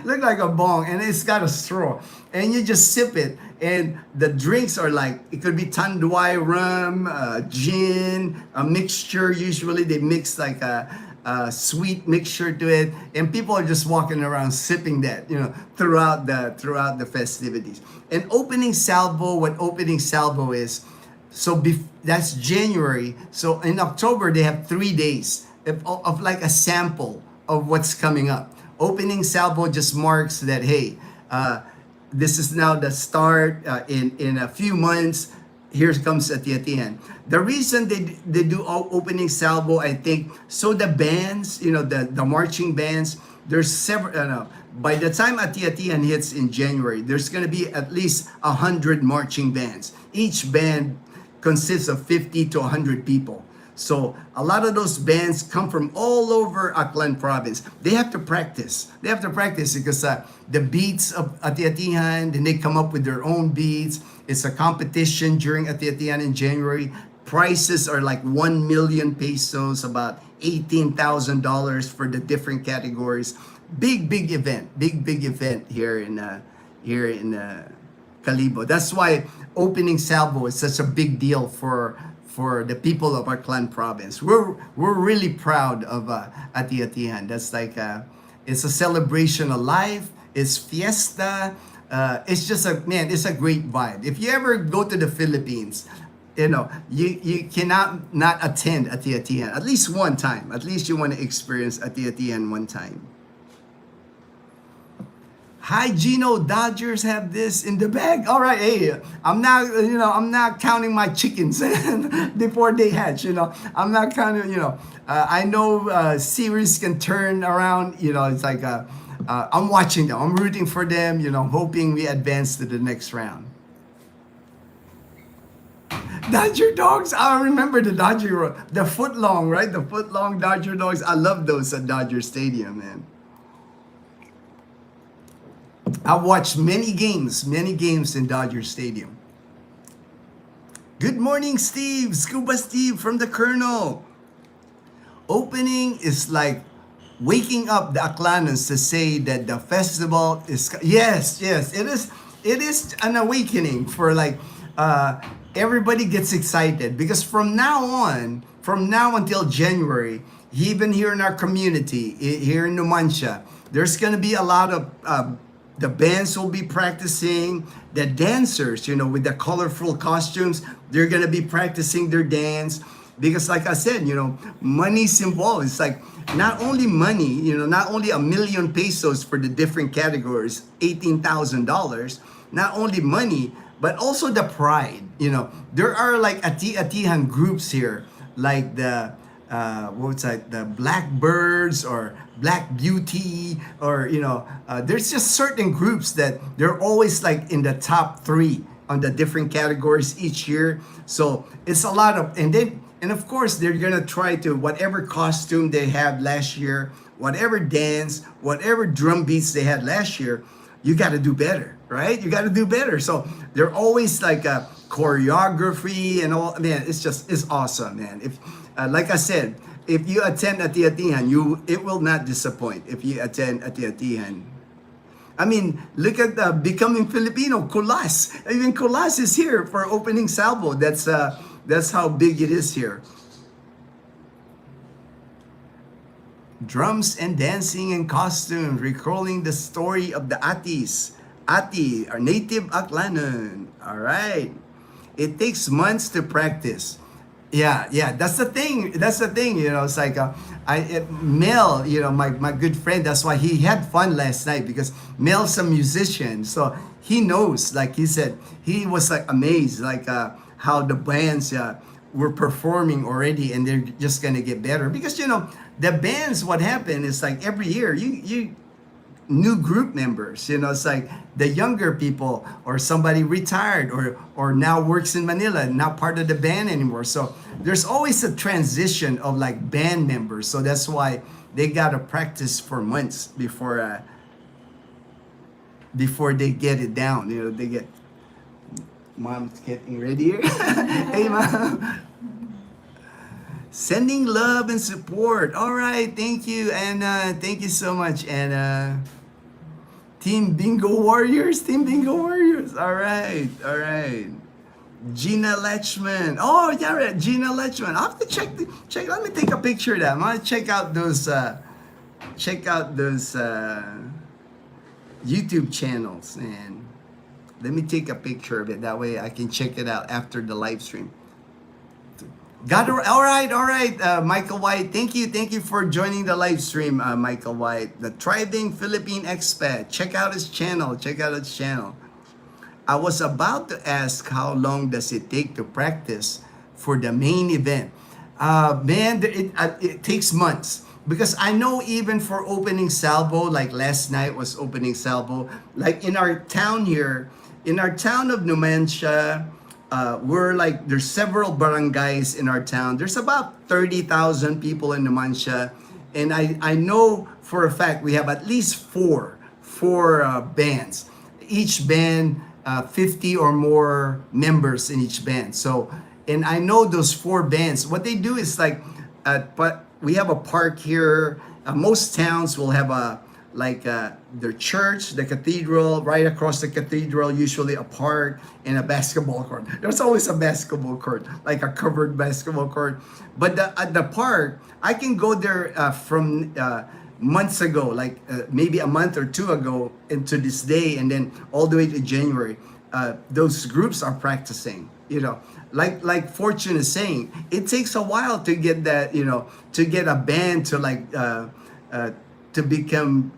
look like a bong, and it's got a straw, and you just sip it. And the drinks are like, it could be tanduay rum, gin, a mixture. Usually they mix like a sweet mixture to it, and people are just walking around sipping that, throughout the festivities. And opening salvo, what opening salvo is, so that's January. So in October, they have 3 days of like a sample of what's coming up. Opening salvo just marks that, hey, this is now the start. In a few months, here comes Ati-Atihan. The reason they do opening salvo, I think, so the bands, the marching bands, there's several, by the time Ati-Atihan hits in January, there's going to be at least 100 marching bands. Each band consists of 50 to 100 people. So a lot of those bands come from all over Aklan province. They have to practice. They have to practice because the beats of Ati-Atihan, then they come up with their own beats. It's a competition during Ati-Atihan in January. Prices are like 1 million pesos, about $18,000 for the different categories. Big event. Big event here in Kalibo. That's why opening salvo is such a big deal for the people of our clan province. We're really proud of Ati-Atihan. That's like it's a celebration of life. It's fiesta. It's just it's a great vibe. If you ever go to the Philippines, you cannot not attend Ati-Atihan at least one time. At least you want to experience Ati-Atihan one time. Hi Ginno, Dodgers have this in the bag. All right, hey, I'm not counting my chickens before they hatch. I'm not counting. I know series can turn around. It's like I'm watching them. I'm rooting for them. Hoping we advance to the next round. Dodger dogs. I remember the the foot long, right? The foot long Dodger dogs. I love those at Dodger Stadium, man. I've watched many games in Dodger Stadium. Good morning, Steve. Scuba Steve from the Colonel. Opening is like waking up the Aklanans to say that the festival is... Yes, it is an awakening for like... everybody gets excited because from now until January, even here in our community, here in Numancia, there's going to be a lot of... the bands will be practicing. The dancers, with the colorful costumes, they're going to be practicing their dance. Because like I said, money's involved. It's like not only money, not only 1 million pesos for the different categories, $18,000, not only money, but also the pride. There are like Ati-Atihan groups here, like the the Blackbirds or Black Beauty, or there's just certain groups that they're always like in the top 3 on the different categories each year. So it's a lot of, and of course they're gonna try to, whatever costume they had last year, whatever dance, whatever drum beats they had last year, you got to do better, right? You got to do better. So they're always like a choreography and all. Man, it's awesome, man. If like I said, if you attend Ati-Atihan, it will not disappoint. If you attend Ati-Atihan, I mean, look at Becoming Filipino, Kulas. Even Kulas is here for opening salvo. That's how big it is here. Drums and dancing and costumes, recalling the story of the Atis. Ati, our native Aklanon. All right. It takes months to practice. Yeah, that's the thing. It's like Mel, my good friend. That's why he had fun last night, because Mel's a musician, so he knows. Like he said, he was like amazed, like how the bands were performing already, and they're just gonna get better because the bands. What happened is like every year you new group members, it's like the younger people or somebody retired or now works in Manila, not part of the band anymore. So there's always a transition of like band members. So that's why they gotta practice for months before they get it down. They get, mom's getting ready here. Hey mom. Sending love and support. All right, thank you, Anna. Thank you so much, Anna. Team Bingo Warriors. Team Bingo Warriors. All right, all right. Gina Lechman. Oh, yeah, right. Gina Lechman. I have to check. Let me take a picture of that. I'm gonna check out those. Check out those YouTube channels, and let me take a picture of it. That way, I can check it out after the live stream. Got it. All right. Michael White, thank you for joining the live stream, Michael White, the thriving Philippine expat. Check out his channel. I was about to ask, how long does it take to practice for the main event? Man, it takes months. Because I know even for opening salvo, like last night was opening salvo, like in our town here, in our town of Numancia, we're like, there's several barangays in our town. There's about 30,000 people in Numancia. And I know for a fact we have at least four bands. Each band, 50 or more members in each band. So, and I know those four bands, what they do is like, but we have a park here. Most towns will have their church, the cathedral, right across the cathedral, usually a park and a basketball court. There's always a basketball court, like a covered basketball court. But at the park, I can go there from months ago, like maybe a month or two ago into this day, and then all the way to January. Those groups are practicing, like Fortune is saying, it takes a while to get that, to get a band to to become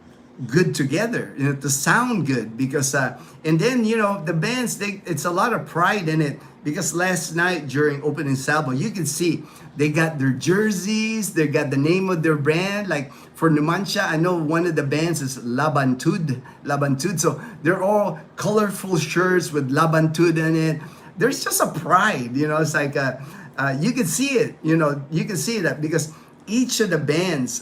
good together, to sound good, because and then the bands, it's a lot of pride in it, because last night during opening salvo, you can see they got their jerseys, they got the name of their brand. Like for Numancia, I know one of the bands is Labantud, so they're all colorful shirts with Labantud in it. There's just a pride, it's like you can see it, you can see that, because each of the bands,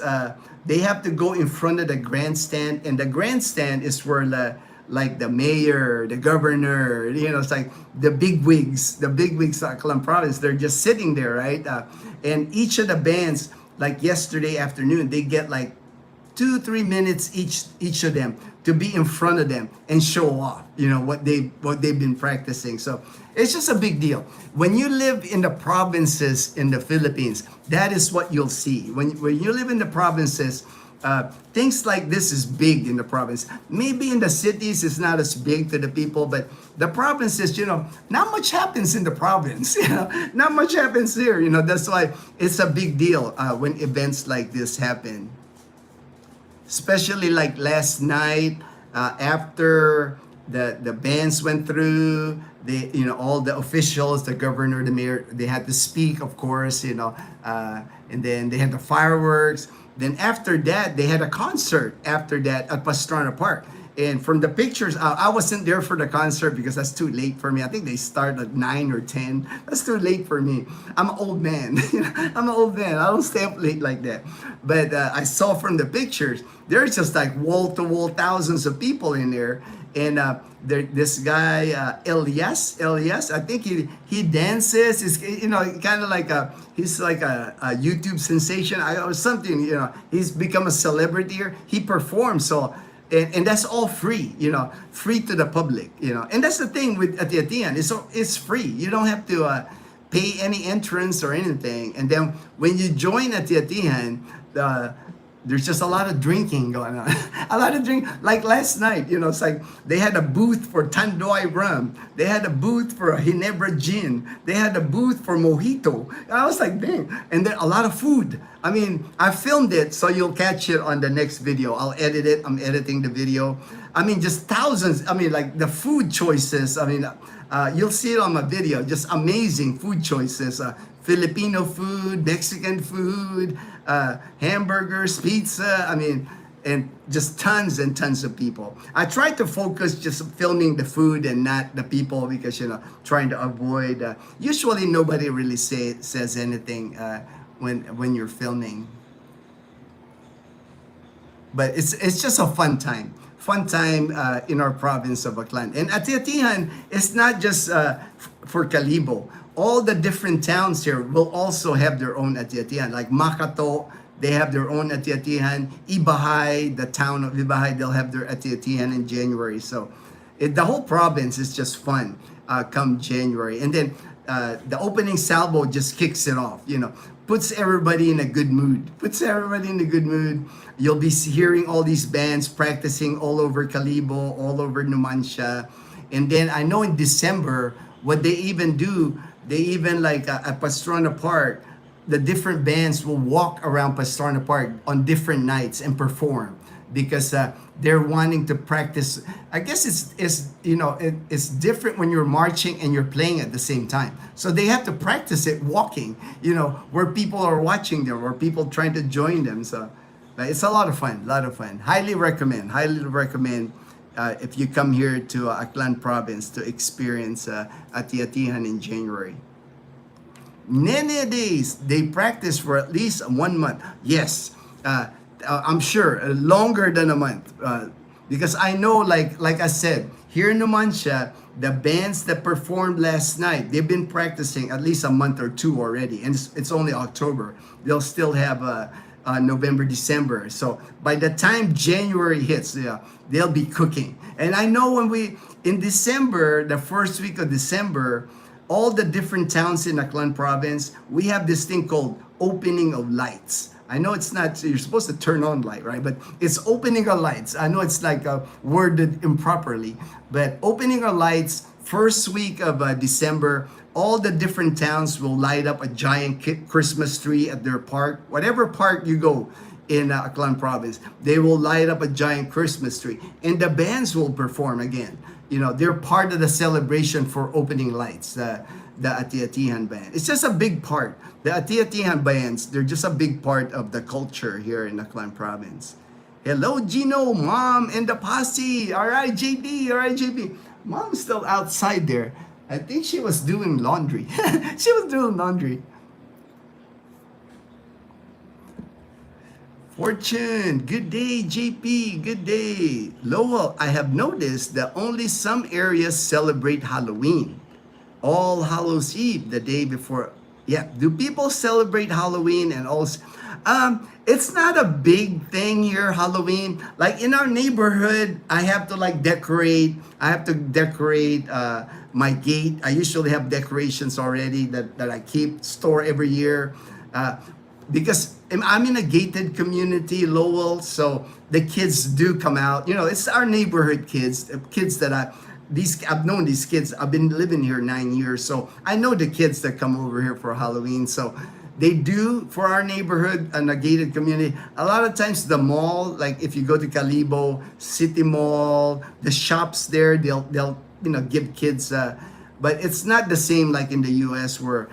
they have to go in front of the grandstand, and the grandstand is where the mayor, the governor, it's like the big wigs of Aklan province, they're just sitting there, right? And each of the bands, like yesterday afternoon, they get like 2-3 minutes each of them to be in front of them and show off, what they've been practicing. So it's just a big deal. When you live in the provinces in the Philippines, that is what you'll see. When you live in the provinces, things like this is big in the province. Maybe in the cities it's not as big to the people, but the provinces, not much happens in the province. Not much happens here. That's why it's a big deal when events like this happen. Especially like last night, after the bands went through, all the officials, the governor, the mayor, they had to speak, of course, and then they had the fireworks. Then after that, they had a concert after that at Pastrana Park. And from the pictures, I wasn't there for the concert because that's too late for me. I think they start at 9 or 10. That's too late for me. I'm an old man. I'm an old man. I don't stay up late like that. But I saw from the pictures, there's just like wall-to-wall thousands of people in there. And this guy, Elias, I think he dances. It's, kind of like he's like a YouTube sensation or something. He's become a celebrity here. He performs, so. And that's all free, free to the public, And that's the thing with Ati-Atian, it's free. You don't have to pay any entrance or anything. And then when you join Ati-Atian, there's just a lot of drinking going on. A lot of drink. Like last night, it's like they had a booth for Tandoy rum. They had a booth for a Ginebra gin. They had a booth for mojito. And I was like, dang. And then a lot of food. I mean, I filmed it, so you'll catch it on the next video. I'll edit it. I'm editing the video. I mean, just thousands. I mean, like the food choices. I mean, you'll see it on my video. Just amazing food choices. Filipino food, Mexican food, hamburgers, pizza. I mean, and just tons and tons of people. I tried to focus just filming the food and not the people because, trying to avoid. Usually nobody really says anything when you're filming. But it's just a fun time in our province of Aklan. And Ati-Atihan is not just for Kalibo. all the different towns here will also have their own ati-atihan. Like Makato, they have their own ati-atihan. Ibahay, the town of Ibahay, they'll have their ati-atihan in January. So the whole province is just fun come January. And then the opening salvo just kicks it off, puts everybody in a good mood. You'll be hearing all these bands practicing all over Kalibo, all over Numancia. And then I know in December, what they even do, they even like at Pastrana Park, the different bands will walk around Pastrana Park on different nights and perform because they're wanting to practice. I guess it's different when you're marching and you're playing at the same time. So they have to practice it walking, where people are watching them or people trying to join them. So it's a lot of fun. Highly recommend if you come here to Aklan province to experience ati-atihan in January. Nene days, they practice for at least 1 month. Yes, I'm sure longer than a month, because I know, like I said, here in Numancia, the bands that performed last night, they've been practicing at least a month or two already, and it's only October. They'll still have November, December. So by the time January hits, they'll be cooking. And I know in December, the first week of December, all the different towns in Aklan province, we have this thing called opening of lights. I know it's not, you're supposed to turn on light, right? But it's opening of lights. I know it's like worded improperly, but opening of lights, first week of December, all the different towns will light up a giant Christmas tree at their park. Whatever park you go in Aklan province, they will light up a giant Christmas tree. And the bands will perform again. They're part of the celebration for opening lights, the ati-atihan band. It's just a big part. The ati-atihan bands, they're just a big part of the culture here in Aklan province. Hello, Ginno, Mom, and the posse. All right, JB. Mom's still outside there. I think she was doing laundry. Fortune, good day, JP, good day. Lowell, I have noticed that only some areas celebrate Halloween. All Hallows Eve, the day before. Yeah, do people celebrate Halloween and also? It's not a big thing here, Halloween. Like in our neighborhood, I have to decorate. I have to decorate my gate. I usually have decorations already that I store every year. Because I'm in a gated community, Lowell, so the kids do come out. It's our neighborhood kids that I've known these kids. I've been living here 9 years, so I know the kids that come over here for Halloween. So they do for our neighborhood and a gated community. A lot of times the mall, like if you go to Kalibo, City Mall, the shops there, they'll give kids. But it's not the same like in the U.S. where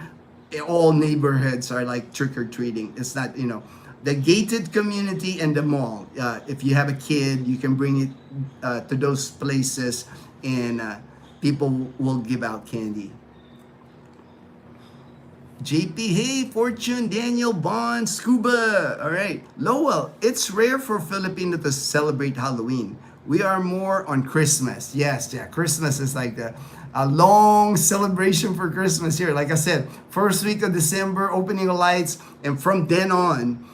all neighborhoods are like trick-or-treating. It's not, the gated community and the mall. If you have a kid, you can bring it to those places and people will give out candy. JP, hey, Fortune, Daniel, Bond, Scuba. All right. Lowell, it's rare for Filipino to celebrate Halloween. We are more on Christmas. Yes, yeah, Christmas is like a long celebration for Christmas here. Like I said, first week of December, opening of lights, and from then on,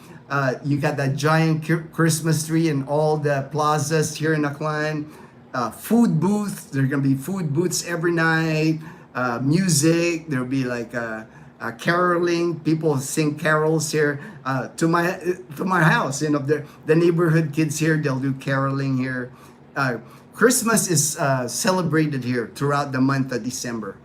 you got that giant Christmas tree in all the plazas here in Aklan. Food booths, there are gonna be food booths every night. Music, there'll be caroling. People sing carols here to my house. The neighborhood kids here, they'll do caroling here. Christmas is celebrated here throughout the month of December.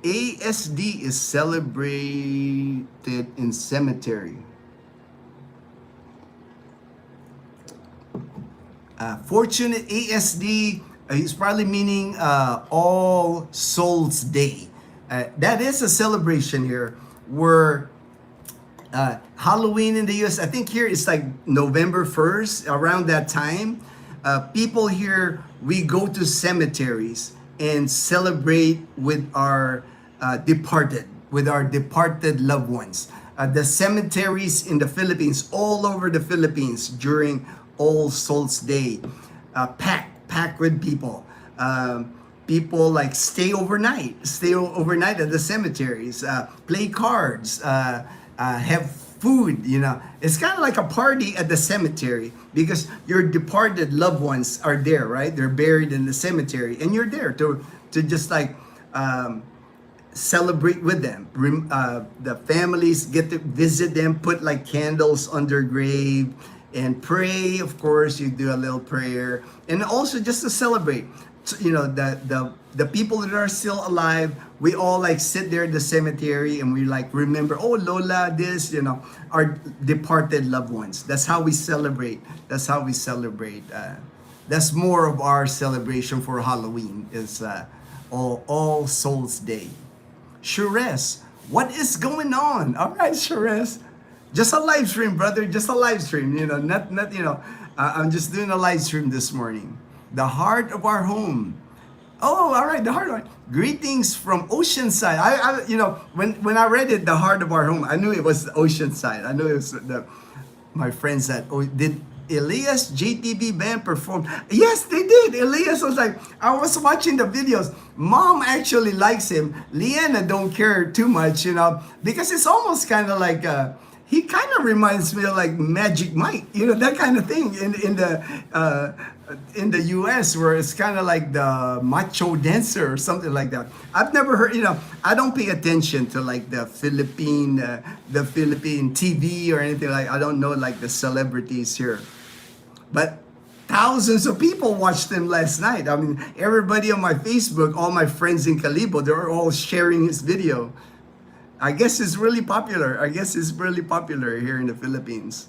ASD is celebrated in cemetery. Fortunate ASD is probably meaning All Souls Day. That is a celebration here where Halloween in the US, I think here it's like November 1st, around that time. People here, we go to cemeteries and celebrate with our departed loved ones. The cemeteries in the Philippines, all over the Philippines during All Souls Day, packed packed with people. People like stay overnight at the cemeteries, play cards, have food. It's kind of like a party at the cemetery because your departed loved ones are there, right? They're buried in the cemetery, and you're there to just like celebrate with them. The families get to visit them, put like candles on their grave, and pray. Of course, you do a little prayer, and also just to celebrate. So, the people that are still alive, we all like sit there at the cemetery and we like remember, oh Lola, this, our departed loved ones. That's how we celebrate. That's more of our celebration for Halloween is All Souls Day. Shures, what is going on? All right, Shures. Just a live stream, brother. Just a live stream. I'm just doing a live stream this morning. The heart of our home. Oh, all right. The heart of our... Greetings from Oceanside. When I read it, the heart of our home, I knew it was Oceanside. I knew it was my friends that did Elias JTB band perform. Yes, they did. Elias was like, I was watching the videos. Mom actually likes him. Leanna don't care too much, because it's almost kind of like he kind of reminds me of like Magic Mike, that kind of thing in the U.S. where it's kind of like the macho dancer or something like that. I've never heard, I don't pay attention to like the Philippine TV or anything like. I don't know like the celebrities here, but thousands of people watched them last night. I mean, everybody on my Facebook, all my friends in Calibo, they're all sharing his video. I guess it's really popular. Here in the Philippines.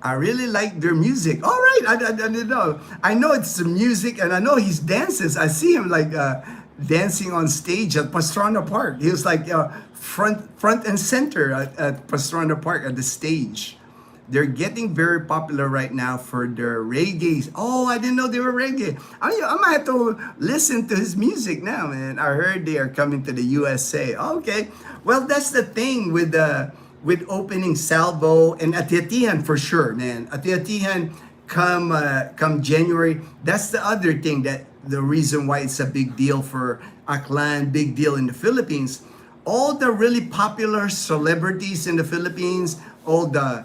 I really like their music. All right, I didn't know. I know it's the music, and I know he's dances. I see him like dancing on stage at Pastrana Park. He was like front and center at Pastrana Park at the stage. They're getting very popular right now for their reggae. Oh, I didn't know they were reggae. I might have to listen to his music now, man. I heard they are coming to the USA. Okay, well, that's the thing with opening Salvo and Atiatihan for sure, man. Atiatihan come January. That's the other thing, that the reason why it's a big deal for Aklan, big deal in the Philippines. All the really popular celebrities in the Philippines, all the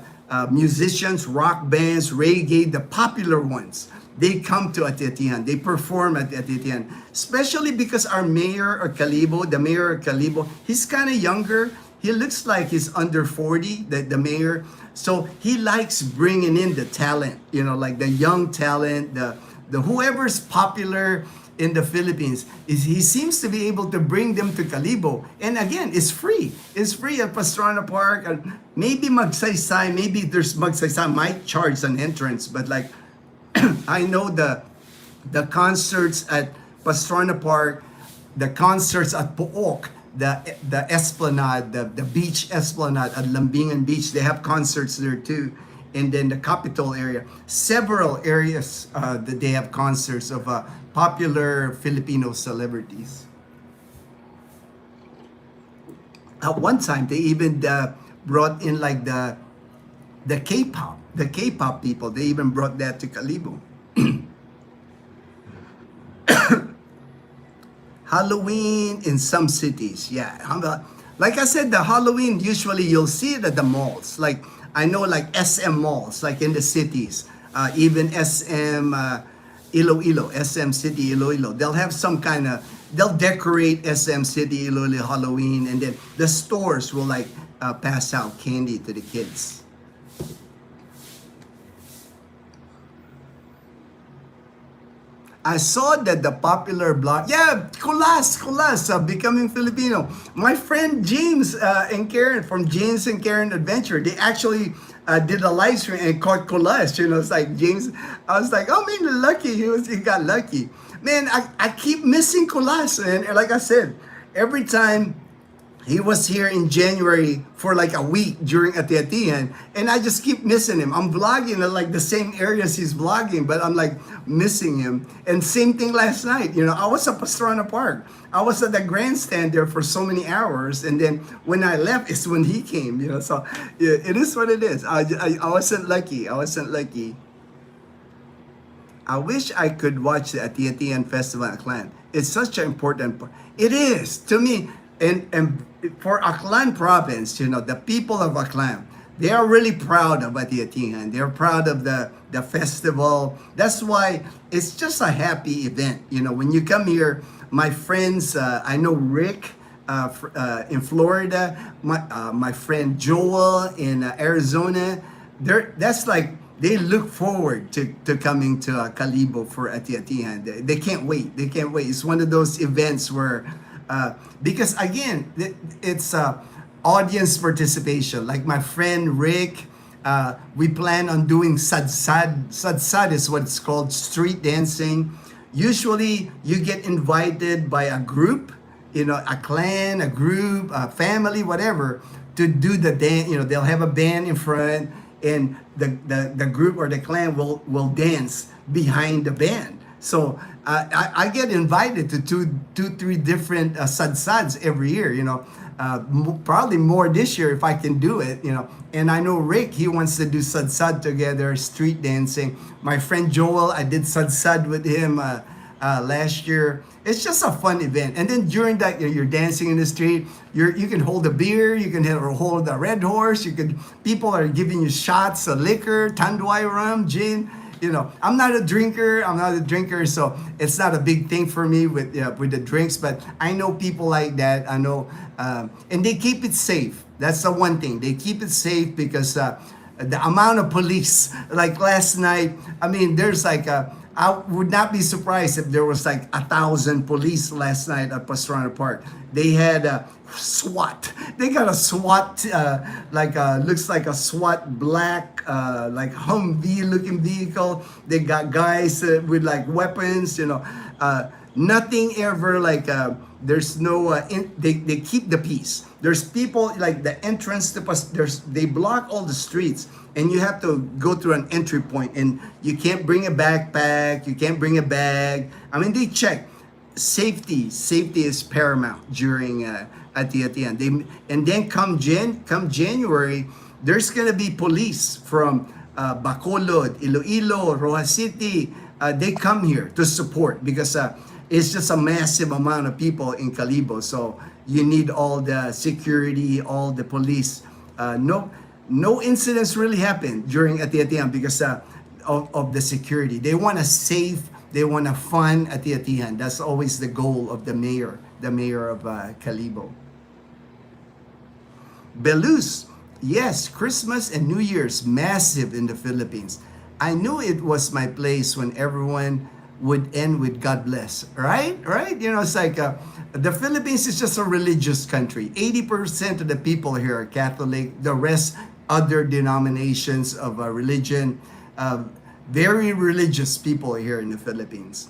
musicians, rock bands, reggae, the popular ones, they come to Atiatihan. They perform at Atiatihan. Especially because our mayor of Calibo, he's kind of younger. He looks like he's under 40, the mayor. So he likes bringing in the talent, like the young talent, the whoever's popular in the Philippines. He seems to be able to bring them to Calibo. And again, it's free. It's free at Pastrana Park. And maybe Magsaysay, maybe there's Magsaysay might charge an entrance. But like, I know the concerts at Pastrana Park, the concerts at Pook, the Esplanade, the beach Esplanade at Lambingan Beach, they have concerts there too. And then the capital area, several areas that they have concerts of popular Filipino celebrities. At one time, they even brought in like the K-pop people. They even brought that to Calibo. Halloween in some cities, yeah. Like I said, the Halloween, usually you'll see it at the malls. Like, I know like SM malls, like in the cities, even SM Iloilo, SM City Iloilo. They'll have some kind of, they'll decorate SM City Iloilo Halloween, and then the stores will like pass out candy to the kids. I saw that the popular blog, Kulas, Becoming Filipino. My friend James and Karen from James and Karen Adventure, they actually did a live stream and caught Kulas. It's like James, I was like, oh man, lucky, he got lucky. Man, I keep missing Kulas, and like I said, every time he was here in January for like a week during Atiatihan, and I just keep missing him. I'm vlogging at like the same areas he's vlogging, but I'm like missing him. And same thing last night, I was at Pastrana Park. I was at the grandstand there for so many hours, and then when I left, it's when he came, so it is what it is. I wasn't lucky. I wish I could watch the Ati-Atian Festival at Aklan. It's such an important part. It is to me, and for Aklan province, the people of Aklan, they are really proud of Ati-Atian. They're proud of the festival. That's why it's just a happy event. When you come here, my friends, I know Rick in Florida, my friend Joel in Arizona. That's like they look forward to coming to Calibo for Ati-Atian. They can't wait. They can't wait. It's one of those events where, because again, it's audience participation. Like my friend Rick, we plan on doing sadsad. Sadsad is what it's called, street dancing. Usually you get invited by a group, a clan, a group, a family, whatever, to do the dance. They'll have a band in front, and the group or the clan will dance behind the band. So I get invited to three different sadsads every year. Probably more this year if I can do it. And I know Rick, he wants to do sadsad together, street dancing. My friend Joel, I did sadsad with him last year. It's just a fun event. And then during that, you're dancing in the street. You can hold a beer. You can hold a red horse. People are giving you shots of liquor, tanduay rum, gin. I'm not a drinker. So it's not a big thing for me with the drinks. But I know people like that. I know, and they keep it safe. That's the one thing. They keep it safe because the amount of police, like last night. I mean, there's like I would not be surprised if there was like 1,000 police last night at Pastrana Park. They had SWAT. They got a SWAT, looks like a SWAT black, like Humvee looking vehicle. They got guys with like weapons, nothing ever like, there's no, they keep the peace. There's people like the entrance to, they block all the streets. And you have to go through an entry point, and you can't bring a backpack, you can't bring a bag. I mean, they check. Safety is paramount during Ati-Atian. And then come January, there's gonna be police from Bacolod, Iloilo, Rojas City. They come here to support because it's just a massive amount of people in Calibo. So you need all the security, all the police. No incidents really happened during Ati-Atian because of the security. They want a safe, they want a fun Ati-Atian. That's always the goal of the mayor of Calibo. Belus, yes, Christmas and New Year's, massive in the Philippines. I knew it was my place when everyone would end with God bless, right? It's like the Philippines is just a religious country. 80% of the people here are Catholic. The rest, other denominations of religion. Very religious people here in the Philippines.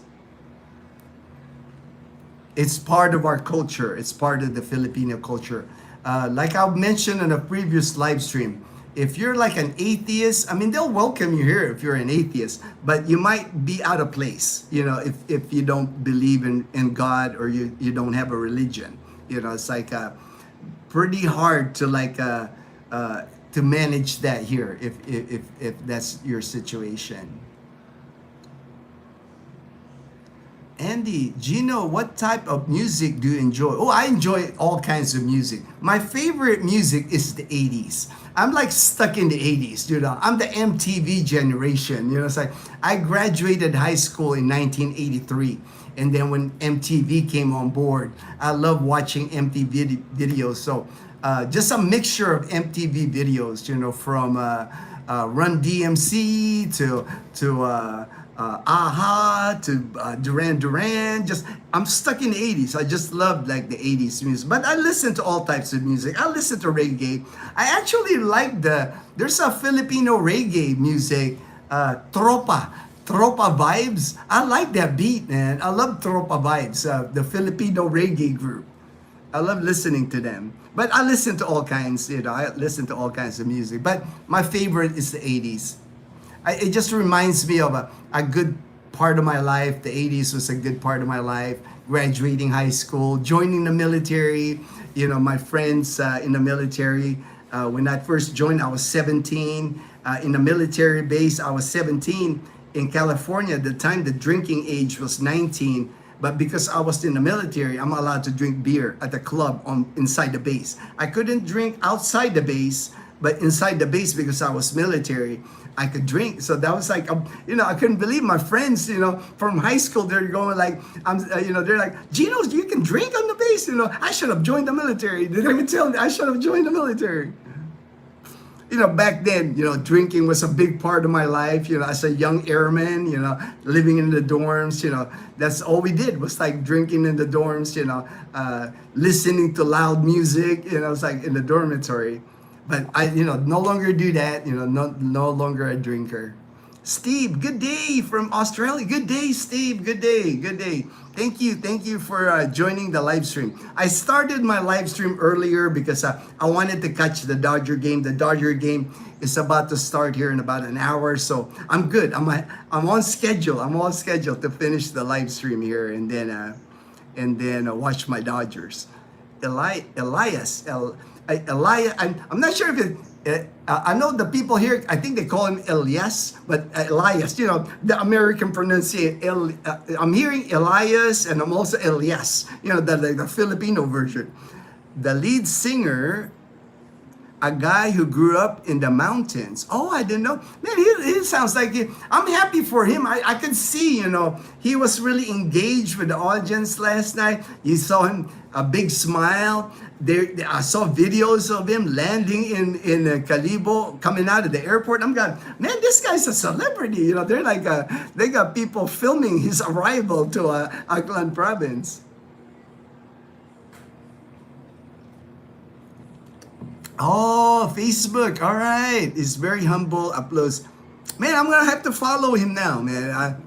It's part of our culture. It's part of the Filipino culture. Like I mentioned in a previous live stream, if you're like an atheist, I mean, they'll welcome you here if you're an atheist, but you might be out of place, if you don't believe in God or you don't have a religion. It's like pretty hard to to manage that here if that's your situation. Andy, Ginno, what type of music do you enjoy? Oh, I enjoy all kinds of music. My favorite music is the 80s. I'm like stuck in the 80s, I'm the MTV generation. It's like I graduated high school in 1983. And then when MTV came on board, I love watching MTV videos. So just a mixture of MTV videos, from Run DMC to Aha to Duran Duran. I'm stuck in the 80s. I just love like the 80s music. But I listen to all types of music. I listen to reggae. I actually like there's a Filipino reggae music, Tropa Vibes. I like that beat, man. I love Tropa Vibes, the Filipino reggae group. I love listening to them. But I listen to all kinds, I listen to all kinds of music. But my favorite is the 80s. It just reminds me of a good part of my life. The 80s was a good part of my life. Graduating high school, joining the military, my friends in the military. When I first joined, I was 17. In the military base, I was 17. in California, at the time the drinking age was 19, but because I was in the military, I'm allowed to drink beer at the club inside the base. I couldn't drink outside the base, but inside the base, because I was military, I could drink. So that was like, I couldn't believe my friends, from high school. They're going like, they're like, Ginno, you can drink on the base. I should have joined the military. They even tell me I should have joined the military. Back then, drinking was a big part of my life, as a young airman, living in the dorms, that's all we did was like drinking in the dorms, listening to loud music, it's like in the dormitory. But I, no longer do that, no longer a drinker. Steve, good day from Australia. Good day, Steve. Good day. Good day. Thank you for joining the live stream. I started my live stream earlier because I wanted to catch the Dodger game. The Dodger game is about to start here in about an hour, so I'm good. I'm on schedule. I'm on schedule to finish the live stream here and then watch my Dodgers. Elias, I'm not sure if I know the people here, I think they call him Elias, but Elias, the American pronunciation. I'm hearing Elias and I'm also Elias, the Filipino version. The lead singer, a guy who grew up in the mountains. Oh, I didn't know. Man, he sounds like I'm happy for him. I could see, he was really engaged with the audience last night. You saw him, a big smile. I saw videos of him landing in Calibo, coming out of the airport. I'm going, man, this guy's a celebrity. They're like, they got people filming his arrival to Aklan province. Oh, Facebook. All right. He's very humble. Uploads. Man, I'm going to have to follow him now, man.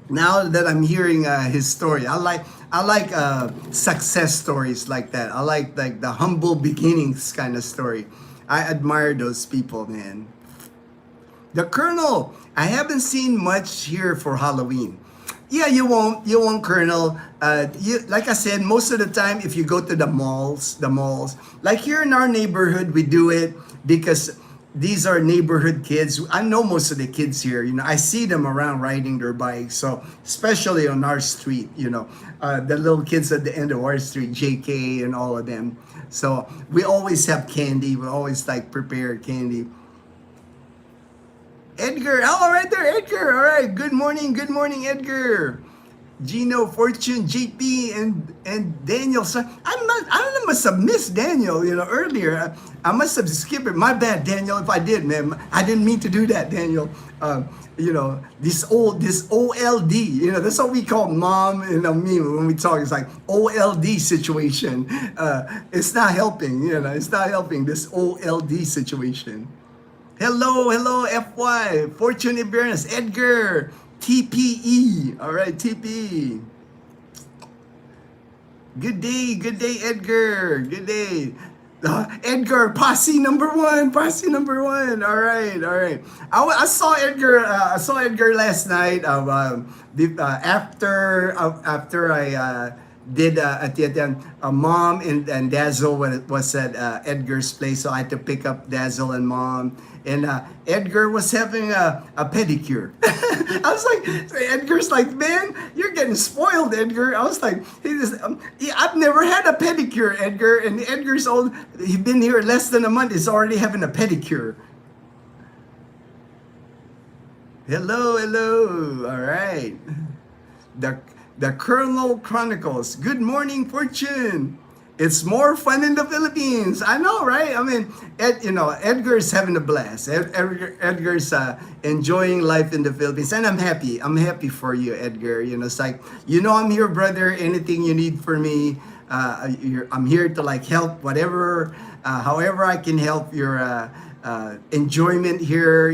Now that I'm hearing his story, I like success stories like that. I like the humble beginnings kind of story. I admire those people, man. The Colonel, I haven't seen much here for Halloween. Yeah, you won't, Colonel. Like I said, most of the time, if you go to the malls, like here in our neighborhood, we do it because these are neighborhood kids. I know most of the kids here. I see them around riding their bikes. So especially on our street, the little kids at the end of our street, JK and all of them. So we always have candy. We always prepare candy. Edgar, oh, right there, Edgar. All right, good morning, Edgar. Ginno, Fortune, JP, and Daniel. So I must have missed Daniel, earlier. I must have skipped it. My bad, Daniel, if I did, man. I didn't mean to do that, Daniel. This OLD, that's what we call mom and me when we talk. It's like OLD situation. It's not helping, it's not helping, this OLD situation. Hello, FY, Fortune Iberians, Edgar, TPE. All right, TPE. Good day, Edgar. Good day. Edgar, posse number one. All right. I saw Edgar. Last night. After I did Mom and Dazzle was at Edgar's place, so I had to pick up Dazzle and Mom. And Edgar was having a pedicure. I was like, Edgar's like, man, you're getting spoiled, Edgar. I was like, I've never had a pedicure, Edgar. And Edgar's old. He's been here less than a month. He's already having a pedicure. Hello. All right. The Colonel Chronicles. Good morning, Fortune. It's more fun in the Philippines. I know, right? I mean, Edgar's having a blast. Edgar's enjoying life in the Philippines, and I'm happy. I'm happy for you, Edgar. It's like, I'm here, brother. Anything you need for me, I'm here to help, whatever, however I can help your enjoyment here.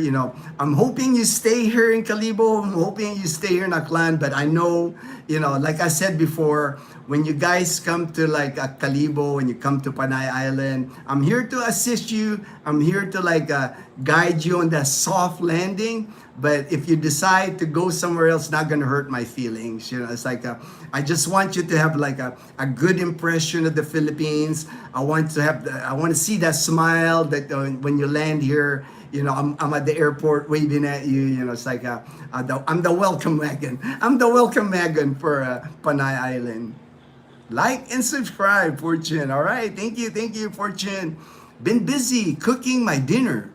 I'm hoping you stay here in Calibo. I'm hoping you stay here in Aklan. But I know, like I said before, when you guys come to Calibo, when you come to Panay Island, I'm here to assist you. I'm here to guide you on that soft landing. But if you decide to go somewhere else, not gonna hurt my feelings. It's I just want you to have a good impression of the Philippines. I want to see that smile that when you land here, I'm at the airport waving at you. It's like I'm the welcome wagon. I'm the welcome wagon for Panay Island. Like and subscribe, Fortune. All right, thank you, Fortune. Been busy cooking my dinner.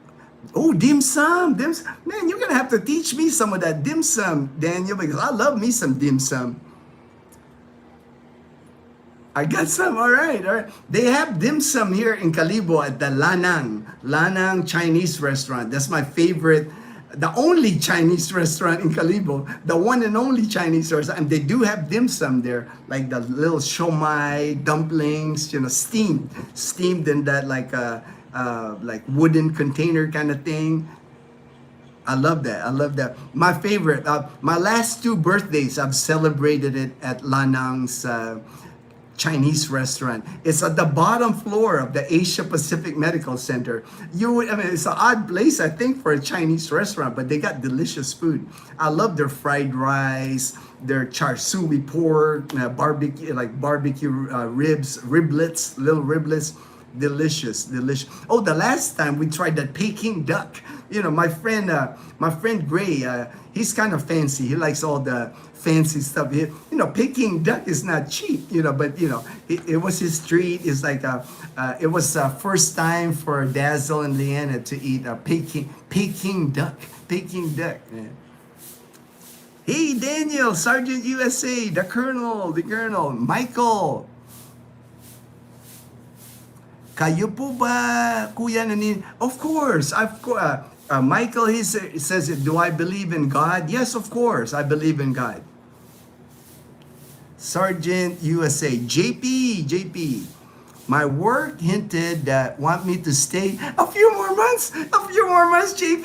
Oh, dim sum, Man, you're gonna have to teach me some of that dim sum, Daniel, because I love me some dim sum. I got some, all right. They have dim sum here in Kalibo at the Lanang Chinese restaurant. That's my favorite, the only Chinese restaurant in Kalibo, the one and only Chinese restaurant. And they do have dim sum there, like the little shomai, dumplings, steamed in that like wooden container kind of thing. I love that. My favorite, my last 2 birthdays, I've celebrated it at Lanang's Chinese restaurant. It's at the bottom floor of the Asia Pacific Medical Center. It's an odd place, I think, for a Chinese restaurant, but they got delicious food. I love their fried rice, their char siu pork, barbecue riblets, little riblets. Delicious. Oh, the last time we tried that Peking duck. My friend Gray, he's kind of fancy. He likes all the fancy stuff. Peking duck is not cheap. But it was his treat. It's like it was first time for Dazzle and Leanna to eat a Peking duck. Man. Hey, Daniel, Sergeant USA, the Colonel, Michael. Kayo po ba, Kuya Nanin? Of course. Michael, he says, do I believe in God? Yes, of course, I believe in God. Sergeant USA, JP, my work hinted that want me to stay a few more months, JP.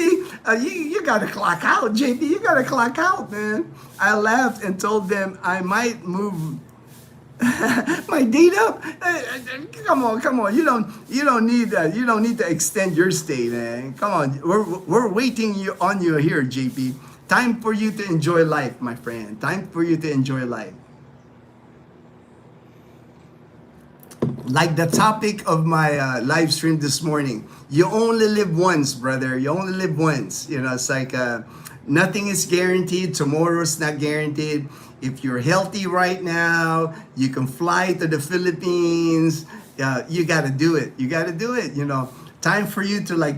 You gotta clock out, JP. You gotta clock out, man. I laughed and told them I might move my date up. Come on. You don't need to extend your stay, man. Come on, we're waiting on you here, JP. Time for you to enjoy life, my friend. Time for you to enjoy life. Like the topic of my live stream this morning, you only live once, brother. You only live once. It's like nothing is guaranteed. Tomorrow's not guaranteed. If you're healthy right now, you can fly to the Philippines. You got to do it. Time for you to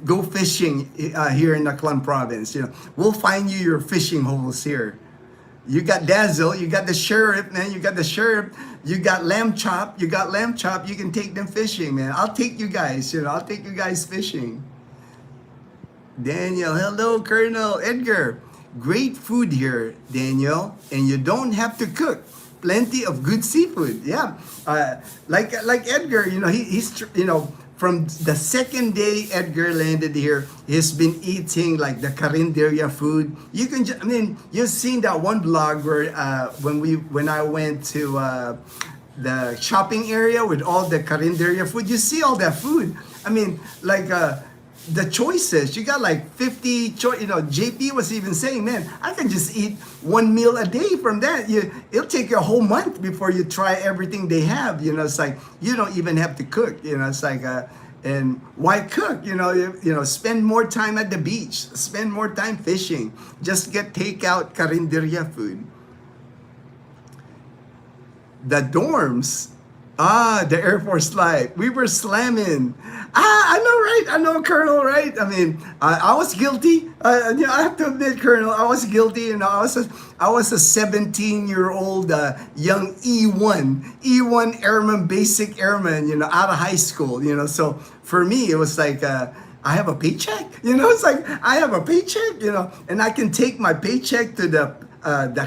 go fishing here in Aklan province. We'll find you your fishing holes here. You got Dazzle, you got the sheriff, man. You got lamb chop. You can take them fishing, man. I'll take you guys. I'll take you guys fishing. Daniel, hello, Colonel Edgar. Great food here, Daniel, and you don't have to cook. Plenty of good seafood. Yeah, like Edgar, he's from the second day Edgar landed here, he's been eating like the Carinderia food. You've seen that one vlog where when I went to the shopping area with all the Carinderia food. You see all that food. The choices, you got like 50 JP was even saying, man, I can just eat 1 meal a day from that. It'll take you a whole month before you try everything they have. It's like you don't even have to cook. It's like and why cook? Spend more time at the beach, spend more time fishing, just get takeout Carinderia food. The dorms, the Air Force life, we were slamming. I know, right? I know, Colonel, right? I was guilty. I have to admit, Colonel, I was guilty. I was a 17-year-old young E1 airman, basic airman, out of high school. So for me, it was like I have a paycheck. It's like I have a paycheck. And I can take my paycheck to the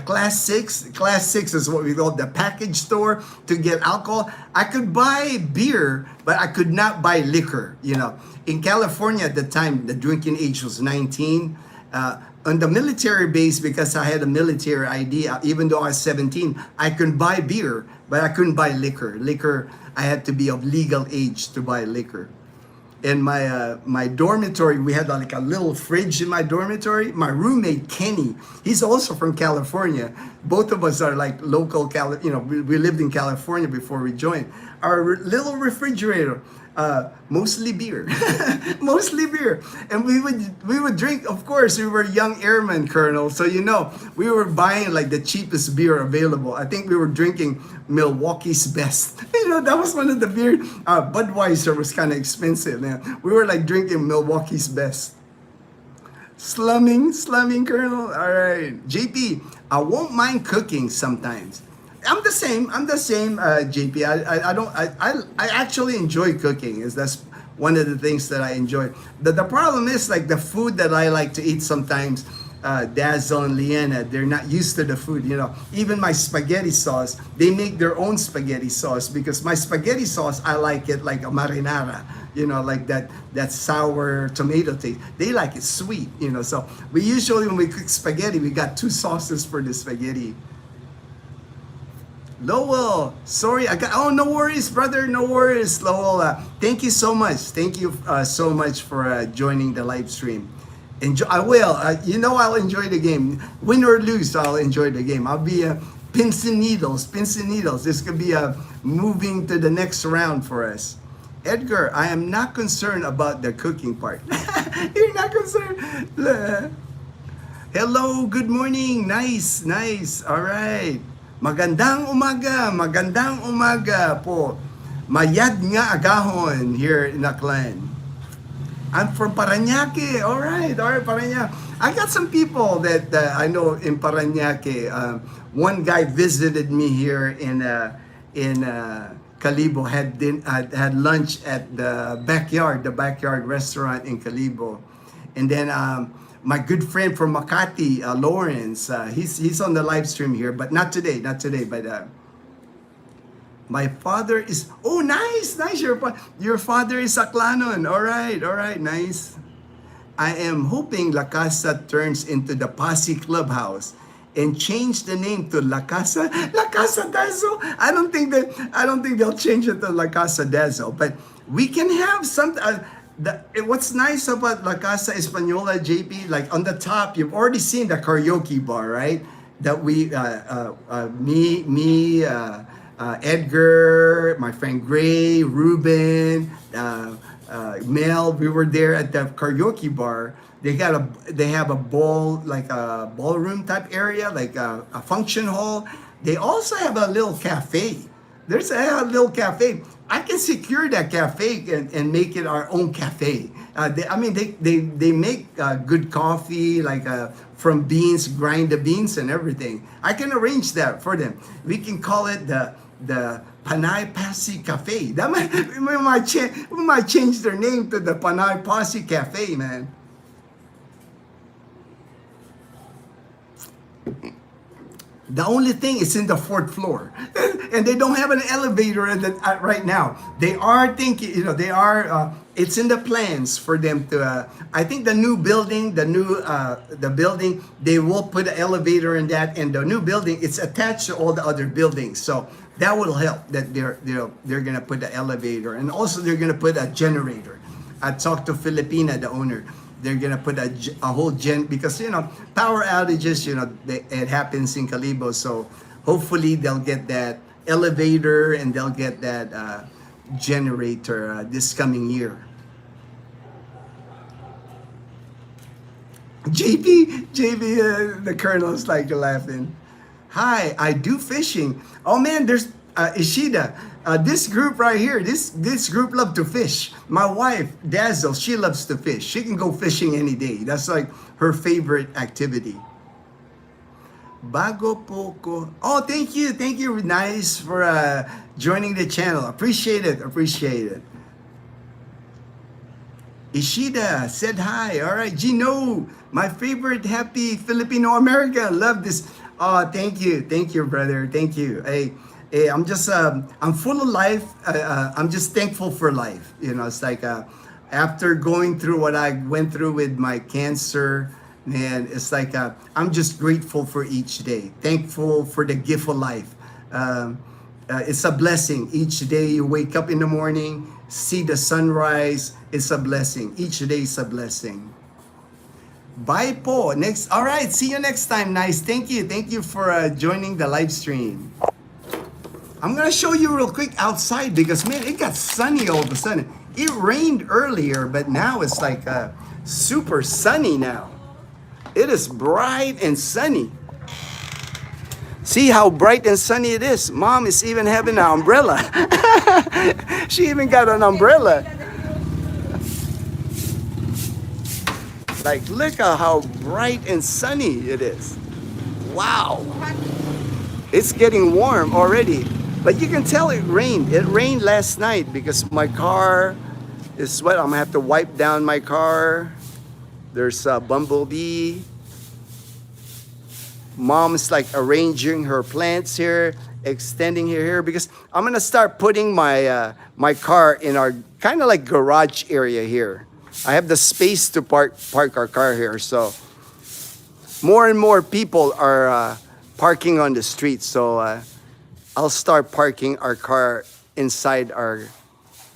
class 6. Class 6 is what we call the package store to get alcohol. I could buy beer, but I could not buy liquor. In California at the time, the drinking age was 19. On the military base, because I had a military ID, even though I was 17, I could buy beer, but I couldn't buy liquor. I had to be of legal age to buy liquor. In my dormitory, we had like a little fridge in my dormitory. My roommate Kenny, he's also from California. Both of us are like local we lived in California before we joined. Our little refrigerator, Mostly beer. Mostly beer. And we would drink, of course, we were young airmen, Colonel. So we were buying like the cheapest beer available. I think we were drinking Milwaukee's Best. That was one of the beer. Budweiser was kind of expensive, man. We were like drinking Milwaukee's Best. Slumming, Colonel. All right. JP, I won't mind cooking sometimes. I'm the same, JP. I actually enjoy cooking. That's one of the things that I enjoy. The problem is like the food that I like to eat sometimes, Dazzle and Leanna, they're not used to the food. Even my spaghetti sauce, they make their own spaghetti sauce, because my spaghetti sauce, I like it like a marinara, like that sour tomato taste. They like it sweet, so we usually, when we cook spaghetti, we got two sauces for the spaghetti. Lowell, sorry, no worries, brother, no worries, Lowell. Thank you so much. Thank you so much for joining the live stream. I will. I'll enjoy the game. Win or lose, I'll enjoy the game. I'll be pins and needles. This could be moving to the next round for us. Edgar, I am not concerned about the cooking part. You're not concerned? Hello, good morning. Nice. All right. Magandang umaga po. Mayad nga agahon here in Aklan. I'm from Parañaque. All right, Parañaque. I got some people that I know in Parañaque. One guy visited me here in Calibo. Had lunch at the backyard restaurant in Calibo, and then my good friend from Makati, Lawrence, he's on the live stream here, but not today. But my father is, nice. Your father is Aklanon. All right, nice. I am hoping La Casa turns into the Posse Clubhouse and change the name to La Casa Dazzle. I don't think they'll change it to La Casa Dazzle, but we can have some. What's nice about La Casa Española, JP, like on the top, you've already seen the karaoke bar, right? That we, Edgar, my friend Gray, Ruben, Mel, we were there at the karaoke bar. They have a ballroom type area, like a function hall. They also have a little cafe. There's a little cafe. I can secure that cafe and make it our own cafe. They make good coffee, like from beans, grind the beans and everything. I can arrange that for them. We can call it the Panay Posse Cafe. We might change their name to the Panay Posse Cafe, man. The only thing is in the 4th floor, and they don't have an elevator right now. They are thinking, it's in the plans for them to. I think the new building, the building, they will put an elevator in that, and the new building, it's attached to all the other buildings, so that will help. That they're gonna put the elevator, and also they're gonna put a generator. I talked to Filipina, the owner. They're gonna put a whole because power outages, it happens in Calibo, so hopefully they'll get that elevator and they'll get that generator this coming year. JB, the colonel's like laughing. Hi, I do fishing. Oh man, there's Ishida. This group right here, this group love to fish. My wife, Dazzle, she loves to fish. She can go fishing any day. That's like her favorite activity. Bago Poco. Oh, thank you. Nice for joining the channel. Appreciate it. Ishida said hi. All right, Ginno, my favorite happy Filipino American. Love this. Oh, thank you, brother. Thank you. Hey, I'm just I'm full of life. I'm just thankful for life. It's like after going through what I went through with my cancer, man, it's like I'm just grateful for each day. Thankful for the gift of life. It's a blessing. Each day you wake up in the morning, see the sunrise. It's a blessing. Each day is a blessing. Bye po. All right, see you next time. Nice. Thank you for joining the live stream. I'm gonna show you real quick outside because man, it got sunny all of a sudden. It rained earlier, but now it's like super sunny now. It is bright and sunny. See how bright and sunny it is. Mom is even having an umbrella. She even got an umbrella. Like, look at how bright and sunny it is. Wow. It's getting warm already. But you can tell it rained. It rained last night because my car is wet. I'm gonna have to wipe down my car. There's a bumblebee. Mom's like arranging her plants here, extending her here because I'm gonna start putting my my car in our kind of like garage area here. I have the space to park our car here, so more and more people are parking on the street. So I'll start parking our car inside our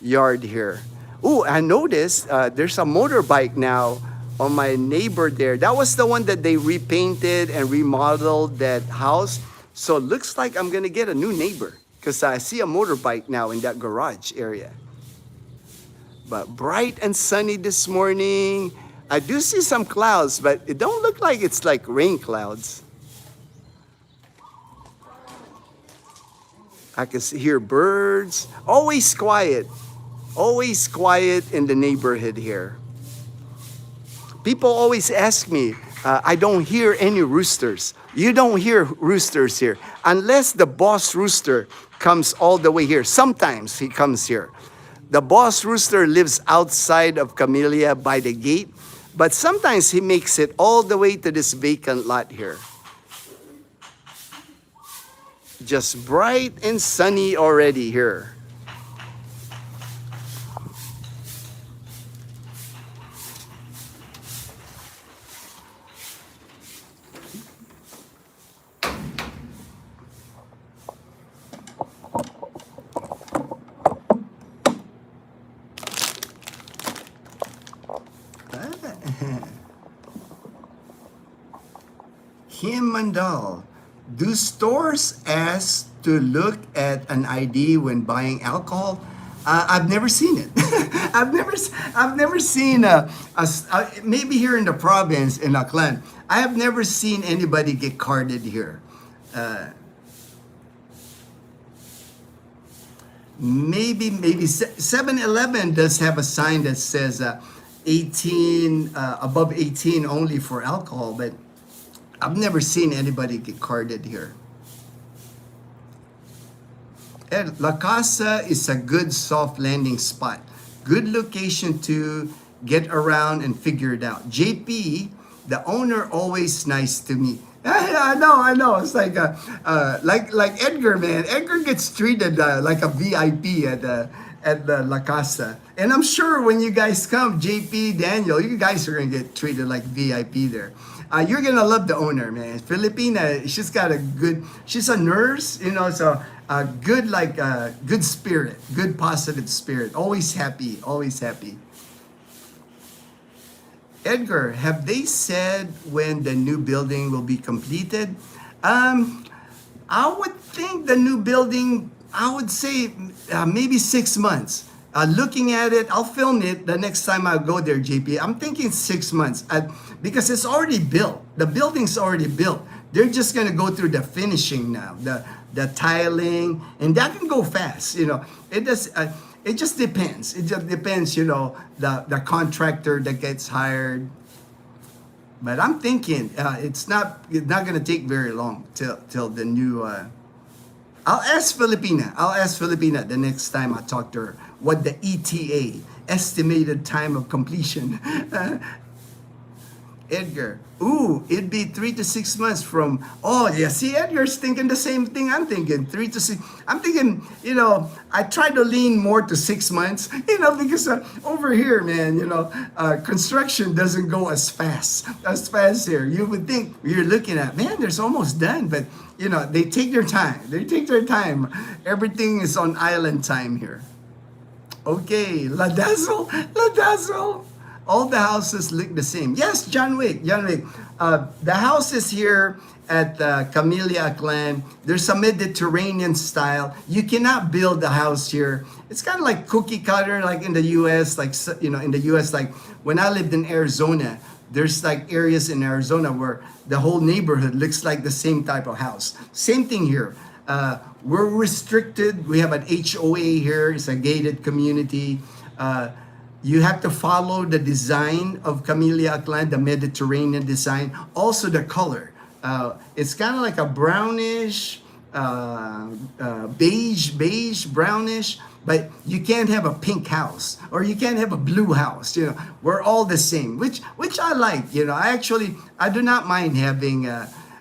yard here. Oh, I noticed there's a motorbike now on my neighbor there. That was the one that they repainted and remodeled that house. So it looks like I'm gonna get a new neighbor because I see a motorbike now in that garage area. But bright and sunny this morning. I do see some clouds, but it don't look like it's like rain clouds. I can hear birds. Always quiet in the neighborhood here. People always ask me, I don't hear any roosters. You don't hear roosters here unless the boss rooster comes all the way here. Sometimes he comes here. The boss rooster lives outside of Camellia by the gate, but sometimes he makes it all the way to this vacant lot here. Just bright and sunny already here. Kim Mandal, do stores ask to look at an ID when buying alcohol? I've never seen it. I've never seen maybe here in the province in Aklan. I have never seen anybody get carded here. Maybe 7-Eleven does have a sign that says 18 above 18 only for alcohol, but I've never seen anybody get carded here. And La Casa is a good soft landing spot. Good location to get around and figure it out. JP, the owner, always nice to me. I know. It's like Edgar, man. Edgar gets treated like a VIP at the La Casa. And I'm sure when you guys come, JP, Daniel, you guys are gonna get treated like VIP there. You're gonna love the owner, man. Filipina, she's a nurse, you know, so good, good spirit, good positive spirit. Always happy, always happy. Edgar, have they said when the new building will be completed? I would think the new building, I would say maybe 6 months. Looking at it, I'll film it the next time I go there, JP. I'm thinking 6 months because it's already built. The building's already built. They're just gonna go through the finishing now, the tiling, and that can go fast. You know, it does. It just depends. It just depends. You know, the contractor that gets hired. But I'm thinking it's not gonna take very long till the new. I'll ask Filipina the next time I talk to her what the ETA, estimated time of completion. Edgar, it'd be 3 to 6 months from, see, Edgar's thinking the same thing I'm thinking, 3 to 6. I'm thinking, you know, I try to lean more to 6 months, you know, because over here, man, you know, construction doesn't go as fast here. You would think you're looking at, man, there's almost done, but, you know, they take their time. Everything is on island time here. Okay, La Dazzle. All the houses look the same. Yes, John Wick, John Wick. The houses here at Camellia Clan, there's a Mediterranean style. You cannot build a house here. It's kind of like cookie cutter, like in the U.S. Like in the U.S. Like when I lived in Arizona, there's like areas in Arizona where the whole neighborhood looks like the same type of house. Same thing here. We're restricted. We have an HOA here. It's a gated community. You have to follow the design of Camellia Clan, the Mediterranean design. Also the color. It's kind of like a brownish, beige, brownish. But you can't have a pink house or you can't have a blue house. You know, we're all the same, which I like. You know, I do not mind having.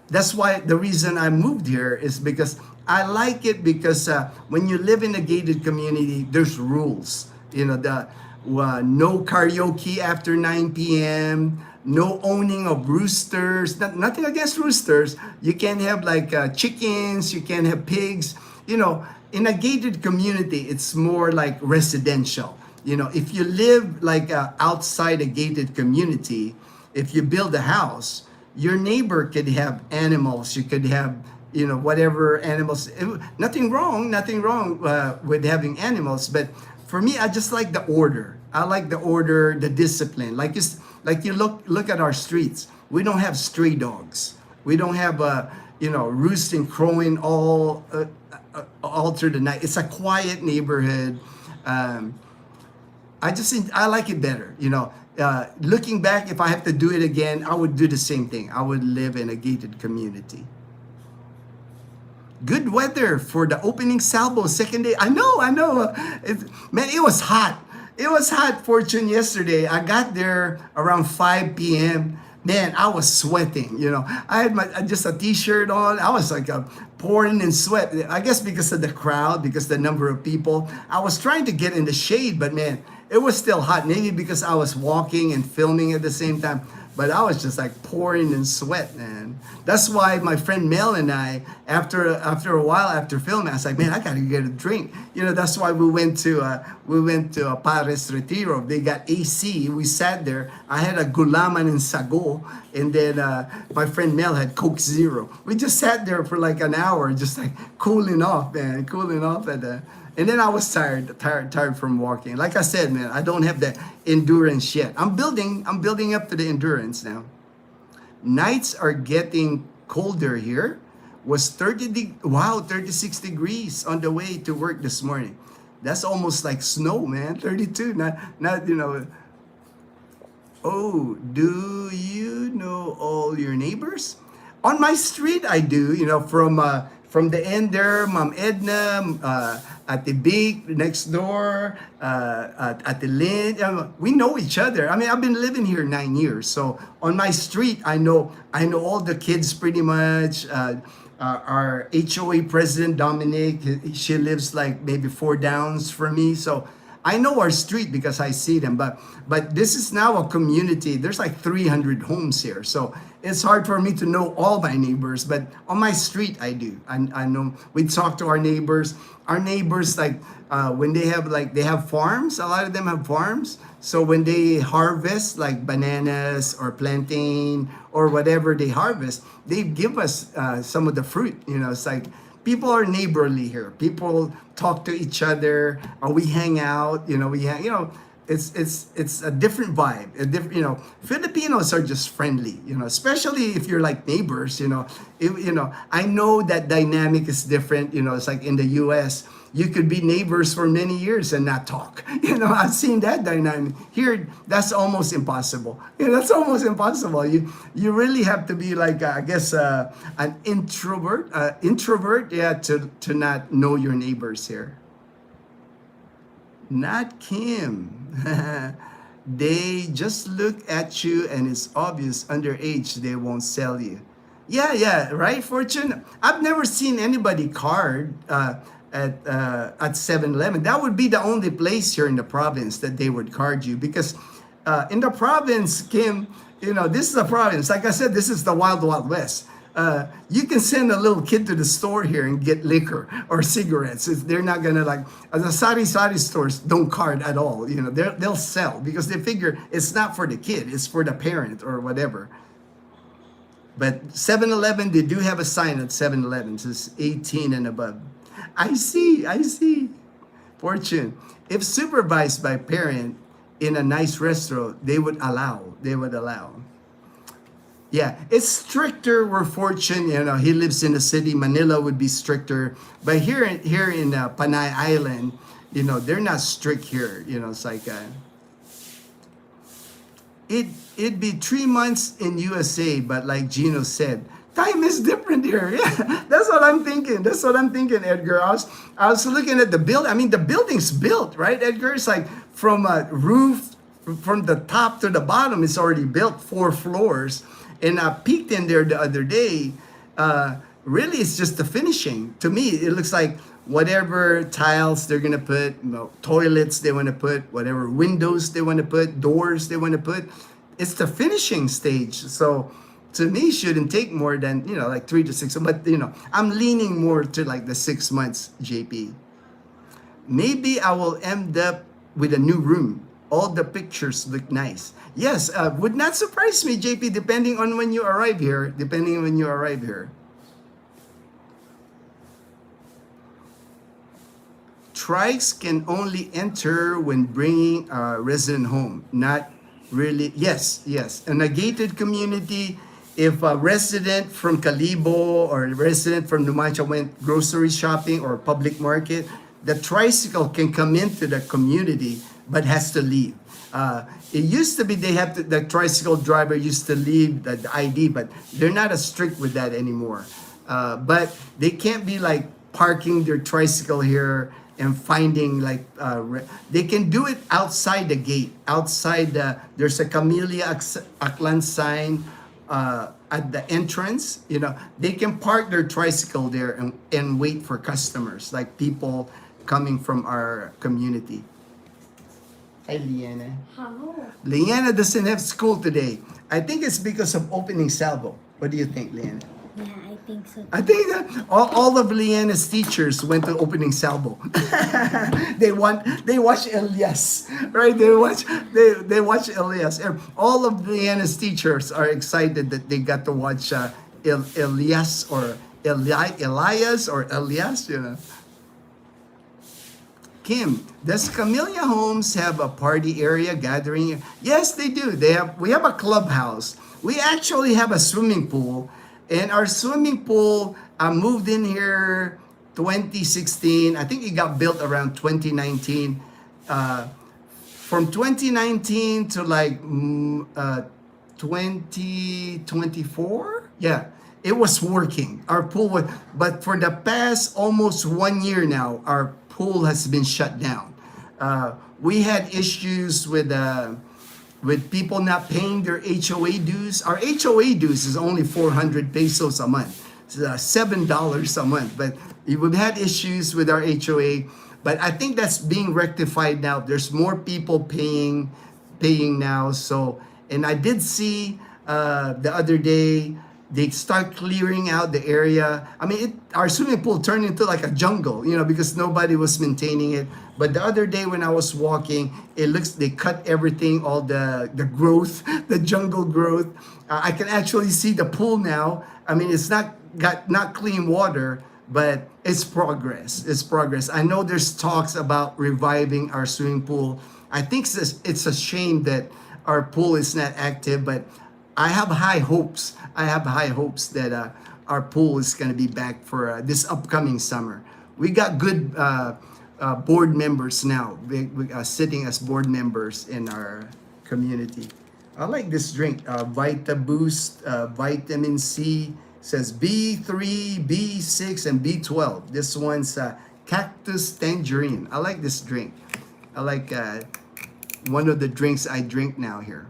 That's why the reason I moved here is because I like it because when you live in a gated community, there's rules. You know, no karaoke after 9 p.m., no owning of roosters, nothing against roosters. You can't have like chickens, you can't have pigs. You know, in a gated community, it's more like residential. You know, if you live like outside a gated community, if you build a house, your neighbor could have animals, you could have, you know, whatever animals. Nothing wrong with having animals, but for me, I just like the order. I like the order, the discipline. Like you look at our streets. We don't have stray dogs. We don't have roosting, crowing all through the night. It's a quiet neighborhood. I like it better. You know, looking back, if I have to do it again, I would do the same thing. I would live in a gated community. Good weather for the opening salvo, second day. I know. Man, it was hot. It was hot, Fortune, yesterday. I got there around 5 p.m. Man, I was sweating, you know. I had just a t-shirt on. I was like pouring in sweat. I guess because of the crowd, because the number of people. I was trying to get in the shade, but man, it was still hot. Maybe because I was walking and filming at the same time. But I was just like pouring in sweat, man. That's why my friend Mel and I, after a while after filming, I was like, man, I gotta get a drink. You know, that's why we went to Pares Retiro. They got AC. We sat there. I had a gulaman and sago, and then my friend Mel had Coke Zero. We just sat there for like an hour, just like cooling off, man, cooling off at the. And then I was tired from walking. Like I said, man, I don't have the endurance yet. I'm building up to the endurance now. Nights are getting colder here. Was 36 degrees on the way to work this morning. That's almost like snow, man. 32, not you know. Oh, do you know all your neighbors? On my street, I do. You know, from the end there, Mom Edna, at the Big next door, at the Lynn. We know each other. I mean, I've been living here 9 years. So on my street, I know all the kids pretty much. Our HOA president, Dominic, she lives like maybe 4 downs from me. So I know our street because I see them. But this is now a community. There's like 300 homes here. So it's hard for me to know all my neighbors. But on my street, I do. I know. We talk to our neighbors. Our neighbors, like when they have farms. A lot of them have farms. So when they harvest like bananas or plantain or whatever they harvest, they give us some of the fruit. You know, it's like people are neighborly here. People talk to each other, or we hang out. You know, it's a different vibe. Filipinos are just friendly. You know, especially if you're like neighbors. You know, I know that dynamic is different. You know, it's like in the U.S. You could be neighbors for many years and not talk. You know, I've seen that dynamic. Here, that's almost impossible. You know, that's almost impossible. You really have to be like, I guess, an introvert, to not know your neighbors here. Not Kim. They just look at you and it's obvious underage they won't sell you. Yeah, right, Fortune? I've never seen anybody card at 7-Eleven. That would be the only place here in the province that they would card you, because in the province, Kim, you know, this is a province. Like I said, this is the Wild Wild West. You can send a little kid to the store here and get liquor or cigarettes. They're not gonna like the sari stores don't card at all. You know, they'll sell because they figure it's not for the kid, it's for the parent or whatever. But 7-Eleven, they do have a sign at 7-Eleven says 18 and above. I see. Fortune. If supervised by parent in a nice restaurant, they would allow. Yeah, it's stricter where Fortune, you know, he lives in the city. Manila would be stricter. But here in Panay Island, you know, they're not strict here. You know, it's like, it'd be 3 months in USA, but like Ginno said, time is different here. Yeah, that's what I'm thinking. Edgar. I was looking at the build. I mean, the building's built, right, Edgar? It's like from a roof, from the top to the bottom, it's already built, 4 floors. And I peeked in there the other day. Really, it's just the finishing. To me, it looks like whatever tiles they're gonna put, you know, toilets they want to put, whatever windows they want to put, doors they want to put. It's the finishing stage. So to me, shouldn't take more than, you know, like 3 to 6. But you know, I'm leaning more to like the 6 months, JP. Maybe I will end up with a new room. All the pictures look nice. Yes, would not surprise me, JP, depending on when you arrive here. Trikes can only enter when bringing a resident home, not really. Yes. In a gated community, if a resident from Calibo or a resident from Numancia went grocery shopping or public market, the tricycle can come into the community but has to leave. It used to be the tricycle driver used to leave the ID, but they're not as strict with that anymore. But they can't be like parking their tricycle here and finding like, they can do it outside the gate. There's a Camellia Aklan sign at the entrance. You know, they can park their tricycle there and wait for customers, like people coming from our community. Hi, Liana. Hello. Liana doesn't have school today. I think it's because of opening salvo. What do you think, Liana? Yeah, I think so. I think that all of Liana's teachers went to opening salvo. they watch Elias, right? They watch Elias. All of Liana's teachers are excited that they got to watch Elias or Elias or Elias, you know. Kim, does Camellia Homes have a party area gathering? Yes, they do. We have a clubhouse. We actually have a swimming pool, and our swimming pool moved in here 2016. I think it got built around 2019. From 2019 to like 2024, yeah, it was working. Our pool was, but for the past almost 1 year now, our pool has been shut down. We had issues with people not paying their HOA dues. Our HOA dues is only 400 pesos a month. It's $7 a month. But we've had issues with our HOA. But I think that's being rectified now. There's more people paying now. So, and I did see the other day, they start clearing out the area. I mean, our swimming pool turned into like a jungle, you know, because nobody was maintaining it. But the other day when I was walking, they cut everything, all the growth, the jungle growth. I can actually see the pool now. I mean, it's not clean water, but it's progress. I know there's talks about reviving our swimming pool. I think it's a shame that our pool is not active, but I have high hopes. That our pool is going to be back for this upcoming summer. We got good board members now, sitting as board members in our community. I like this drink, Vita Boost, Vitamin C, says B3, B6, and B12. This one's Cactus Tangerine. I like this drink. I like one of the drinks I drink now here.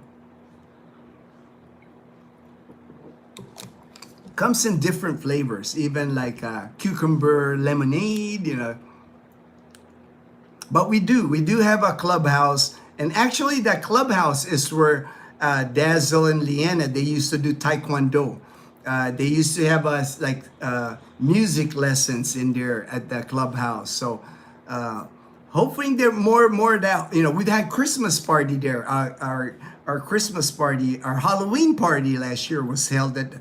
Comes in different flavors, even like cucumber lemonade, you know. But we do have a clubhouse, and actually that clubhouse is where Dazzle and Leanna, they used to do Taekwondo. They used to have us like music lessons in there at the clubhouse. So hoping there more that we'd had Christmas party there. Our Christmas party, our Halloween party last year was held at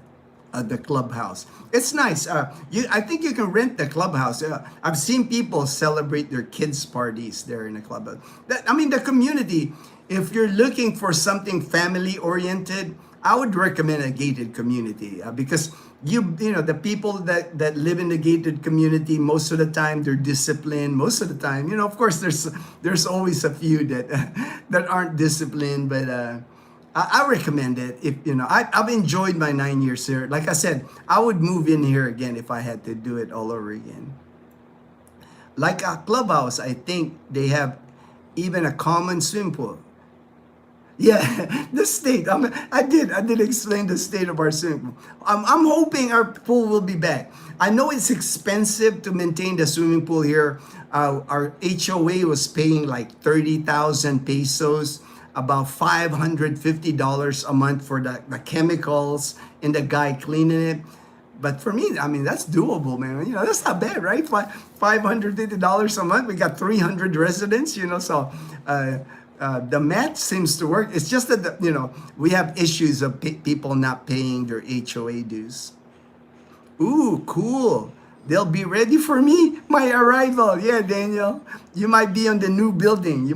the clubhouse. It's nice. I think you can rent the clubhouse. I've seen people celebrate their kids' parties there in the clubhouse. The community. If you're looking for something family oriented, I would recommend a gated community because the people that live in the gated community, most of the time they're disciplined. Most of the time, of course there's always a few that that aren't disciplined, but I recommend it. If I've enjoyed my 9 years here. Like I said, I would move in here again if I had to do it all over again. Like a clubhouse, I think they have even a common swimming pool. Yeah, the state. I did explain the state of our swimming pool. I'm hoping our pool will be back. I know it's expensive to maintain the swimming pool here. Our HOA was paying like 30,000 pesos, about $550 a month for the chemicals and the guy cleaning it. But for me, that's doable, man. That's not bad, right? $550 a month. We got 300 residents, so the math seems to work. It's just that, we have issues of people not paying their HOA dues. Ooh, cool. They'll be ready for me, my arrival. Yeah, Daniel. You might be in the new building.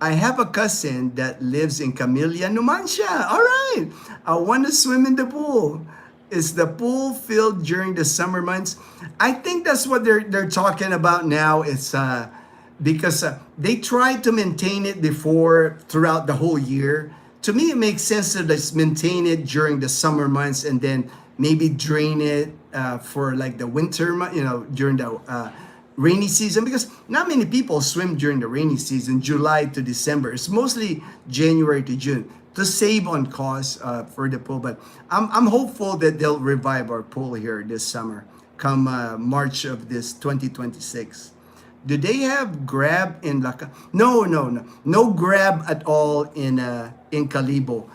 I have a cousin that lives in Camellia, Numancia. All right. I want to swim in the pool. Is the pool filled during the summer months? I think that's what they're talking about now. It's because they tried to maintain it before throughout the whole year. To me, it makes sense to just maintain it during the summer months and then maybe drain it for like the winter, during the rainy season, because not many people swim during the rainy season, July to December. It's mostly January to June to save on costs for the pool. But I'm hopeful that they'll revive our pool here this summer, come March of this 2026. Do they have Grab in Laca? No Grab at all in Calibo.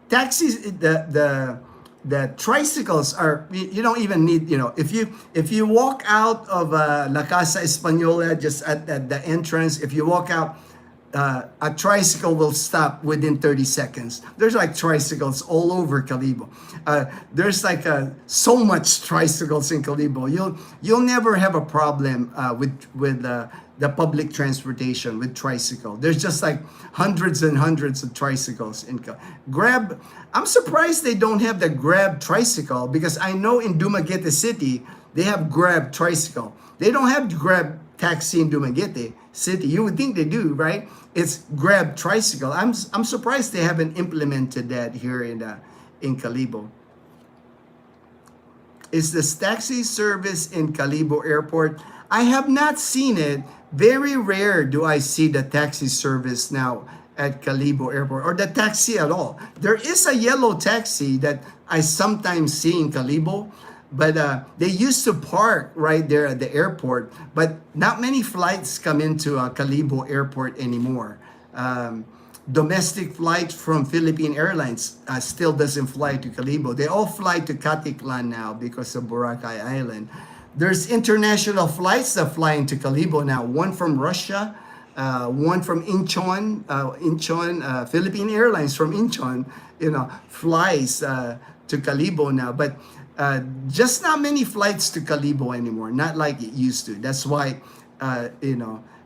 Taxis, the tricycles are, you don't even need, if you walk out of La Casa Española, just at the entrance, if you walk out, a tricycle will stop within 30 seconds. There's like tricycles all over Calibo. There's like so much tricycles in Calibo. You'll never have a problem with the public transportation with tricycle. There's just like hundreds and hundreds of tricycles in Grab. I'm surprised they don't have the Grab tricycle, because I know in Dumaguete City they have Grab tricycle. They don't have Grab taxi in Dumaguete City. You would think they do, right? It's Grab tricycle. I'm surprised they haven't implemented that here in Calibo. Is the taxi service in Calibo Airport? I have not seen it. Very rare do I see the taxi service now at Calibo Airport, or the taxi at all. There is a yellow taxi that I sometimes see in Calibo, but they used to park right there at the airport, but not many flights come into Calibo Airport anymore. Domestic flights from Philippine Airlines still doesn't fly to Calibo. They all fly to Caticlan now because of Boracay Island. There's international flights that fly into Calibo now. One from Russia, one from Incheon. Philippine Airlines from Incheon, flies to Calibo now. But just not many flights to Calibo anymore. Not like it used to. That's why,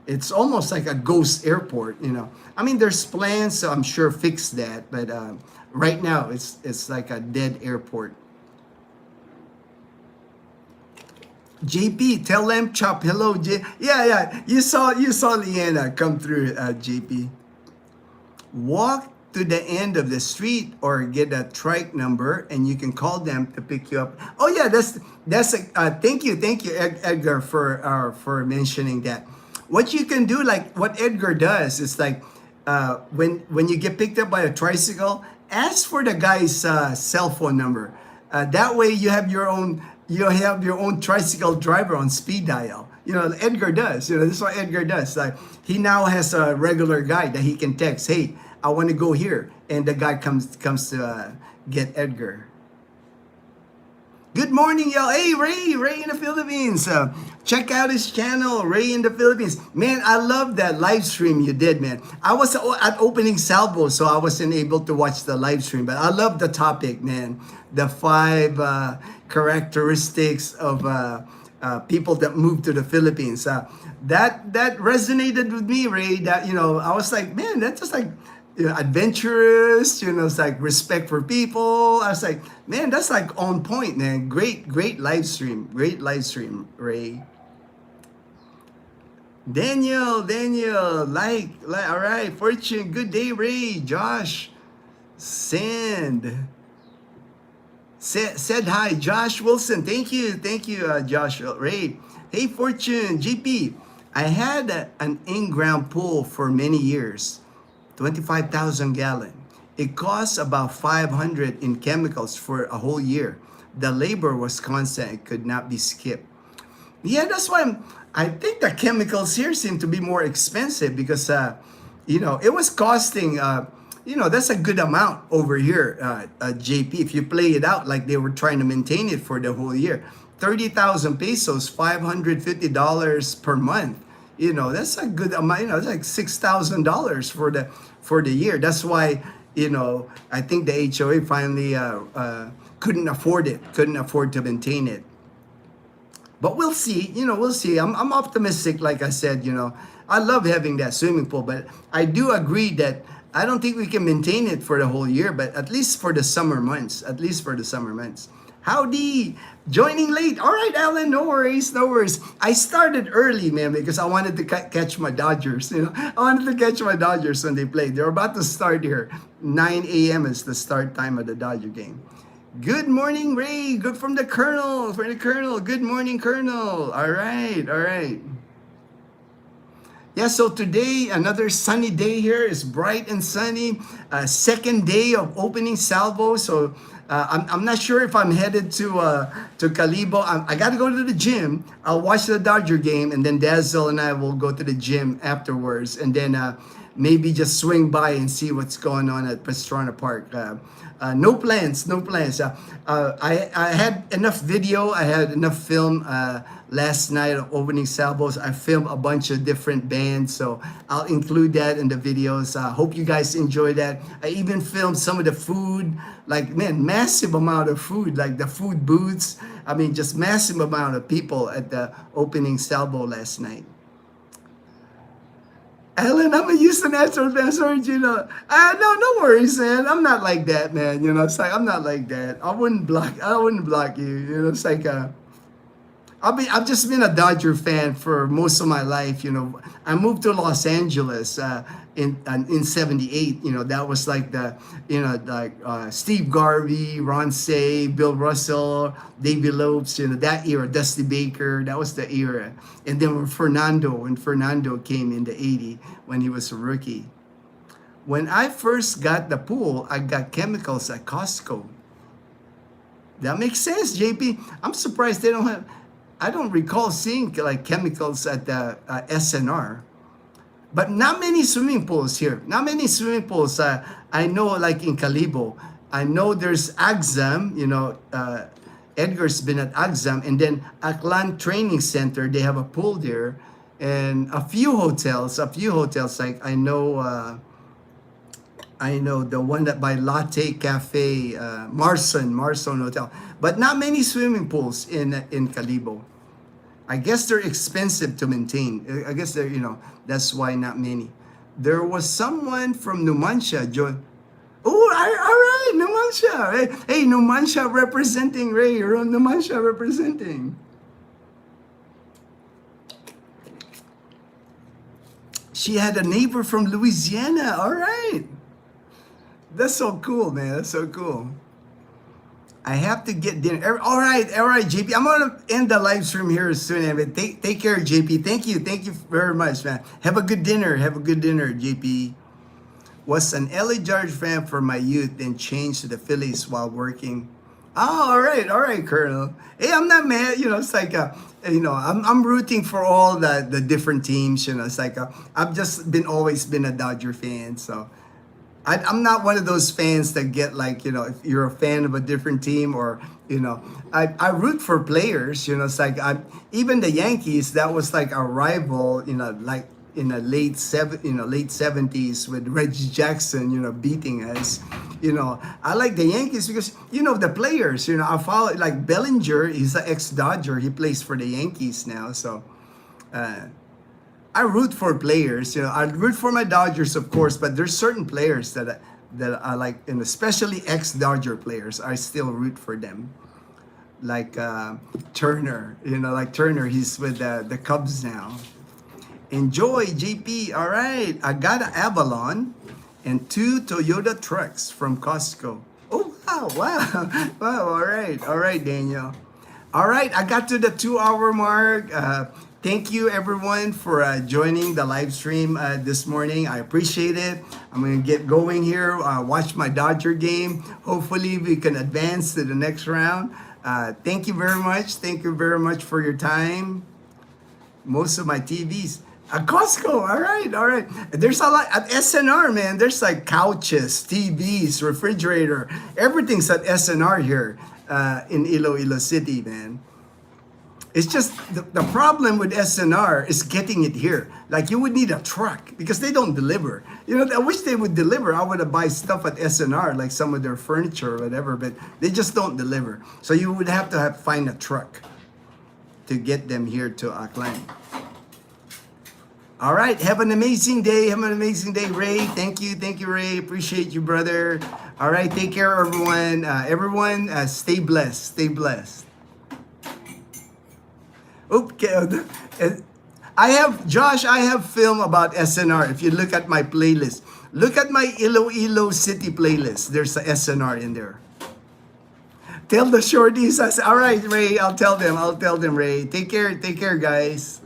it's almost like a ghost airport. There's plans, so I'm sure fix that. But right now, it's like a dead airport. JP, tell them chop hello. Yeah. You saw Leanna come through. JP, walk to the end of the street or get a trike number, and you can call them to pick you up. Oh yeah, that's thank you Edgar for mentioning that. What you can do, like what Edgar does, is like when you get picked up by a tricycle, ask for the guy's cell phone number. That way you have your own tricycle driver on speed dial. Edgar does. This is what Edgar does. Like, he now has a regular guy that he can text. Hey, I want to go here. And the guy comes to get Edgar. Good morning, y'all. Hey, Ray in the Philippines. Check out his channel, Ray in the Philippines. Man, I love that live stream you did, man. I was at opening salvo, so I wasn't able to watch the live stream, but I love the topic, man. The 5 characteristics of people that moved to the Philippines. That resonated with me, Ray. That, I was like, man, that's just like, adventurous, it's like respect for people. I was like, man, that's like on point, man. Great live stream. Great live stream, Ray. Daniel, like, all right. Fortune, good day, Ray. Josh, said hi. Josh Wilson, thank you, Josh, Ray. Hey, Fortune, GP, I had an in-ground pool for many years. 25,000 gallon. It costs about 500 in chemicals for a whole year. The labor was constant. It could not be skipped. Yeah, that's why I think the chemicals here seem to be more expensive because, it was costing, that's a good amount over here, JP. If you play it out like they were trying to maintain it for the whole year, 30,000 pesos, $550 per month. That's a good amount. It's like $6,000 for the year. That's why, I think the HOA finally couldn't afford to maintain it. But we'll see. We'll see. I'm optimistic. Like I said, I love having that swimming pool, but I do agree that I don't think we can maintain it for the whole year, but at least for the summer months. Howdy, joining late. All right, Alan, no worries. I started early, man, because I wanted to catch my Dodgers. I wanted to catch my Dodgers when they played. They're about to start here. 9 a.m. is the start time of the Dodger game. Good morning, Ray. Good from the Colonel. Good morning, Colonel. All right. Yeah, so today, another sunny day here. It's bright and sunny. Second day of opening salvo. So I'm not sure if I'm headed to Calibo. I got to go to the gym. I'll watch the Dodger game, and then Dazzle and I will go to the gym afterwards, and then maybe just swing by and see what's going on at Pastrana Park. No plans. I had enough video. I had enough film last night of opening salvos. I filmed a bunch of different bands, so I'll include that in the videos. Hope you guys enjoy that. I even filmed some of the food, like, man, massive amount of food, like the food booths. I mean, just massive amount of people at the opening salvo last night. Ellen, I'm a Houston Astros fan. Sorry, Ginno. No worries, man. I'm not like that, man. It's like, I'm not like that. I wouldn't block you. It's like, I've just been a Dodger fan for most of my life. I moved to Los Angeles in '78. That was like the, Steve Garvey, Ron Say, Bill Russell, Davey Lopes. That era, Dusty Baker. That was the era. And then when Fernando came in the '80s when he was a rookie. When I first got the pool, I got chemicals at Costco. That makes sense, JP. I'm surprised they don't have. I don't recall seeing like chemicals at the SNR, but not many swimming pools here. I know, like in Calibo, I know there's Axam. Edgar's been at Axam, and then Aklan Training Center. They have a pool there, and a few hotels. Like I know the one that by Latte Cafe, Marson Hotel, but not many swimming pools in Calibo. I guess they're expensive to maintain. I guess they're, that's why not many. There was someone from Numancia. All right, Numancia. Hey, Numancia representing, Ray. You're on Numancia representing. She had a neighbor from Louisiana. All right. That's so cool, man. That's so cool. I have to get dinner. All right, JP. I'm gonna end the live stream here soon. Take care, JP. Thank you very much, man. Have a good dinner, JP. Was an LA Dodger fan for my youth, then changed to the Phillies while working. Oh, all right, Colonel. Hey, I'm not mad. It's like I'm rooting for all the different teams. It's like I've just always been a Dodger fan. So I'm not one of those fans that get like, if you're a fan of a different team or, I root for players, it's like even the Yankees, that was like a rival, like in the late 70s with Reggie Jackson, beating us. I like the Yankees because, the players, I follow like Bellinger, he's an ex-Dodger. He plays for the Yankees now. So, I root for players. I root for my Dodgers, of course, but there's certain players that I like, and especially ex-Dodger players. I still root for them, like Turner. Like Turner, he's with the Cubs now. Enjoy, JP. All right, I got an Avalon and 2 Toyota trucks from Costco. Oh wow, wow, wow. All right, Daniel. All right, I got to the 2-hour mark. Thank you everyone for joining the live stream this morning. I appreciate it. I'm going to get going here, watch my Dodger game. Hopefully we can advance to the next round. Thank you very much. Thank you very much for your time. Most of my TVs. At Costco, all right. There's a lot at SNR, man. There's like couches, TVs, refrigerator. Everything's at SNR here in Iloilo City, man. It's just the problem with SNR is getting it here. Like you would need a truck because they don't deliver. I wish they would deliver. I would have buy stuff at SNR, like some of their furniture or whatever, but they just don't deliver. So you would have to find a truck to get them here to Aklan. All right, have an amazing day. Ray. Thank you, Ray. Appreciate you, brother. All right, take care, everyone. Stay blessed. Okay, I have film about SNR. If you look at my playlist, look at my Iloilo City playlist. There's a SNR in there. Tell the shorties. All right, Ray. I'll tell them, Ray. Take care, guys.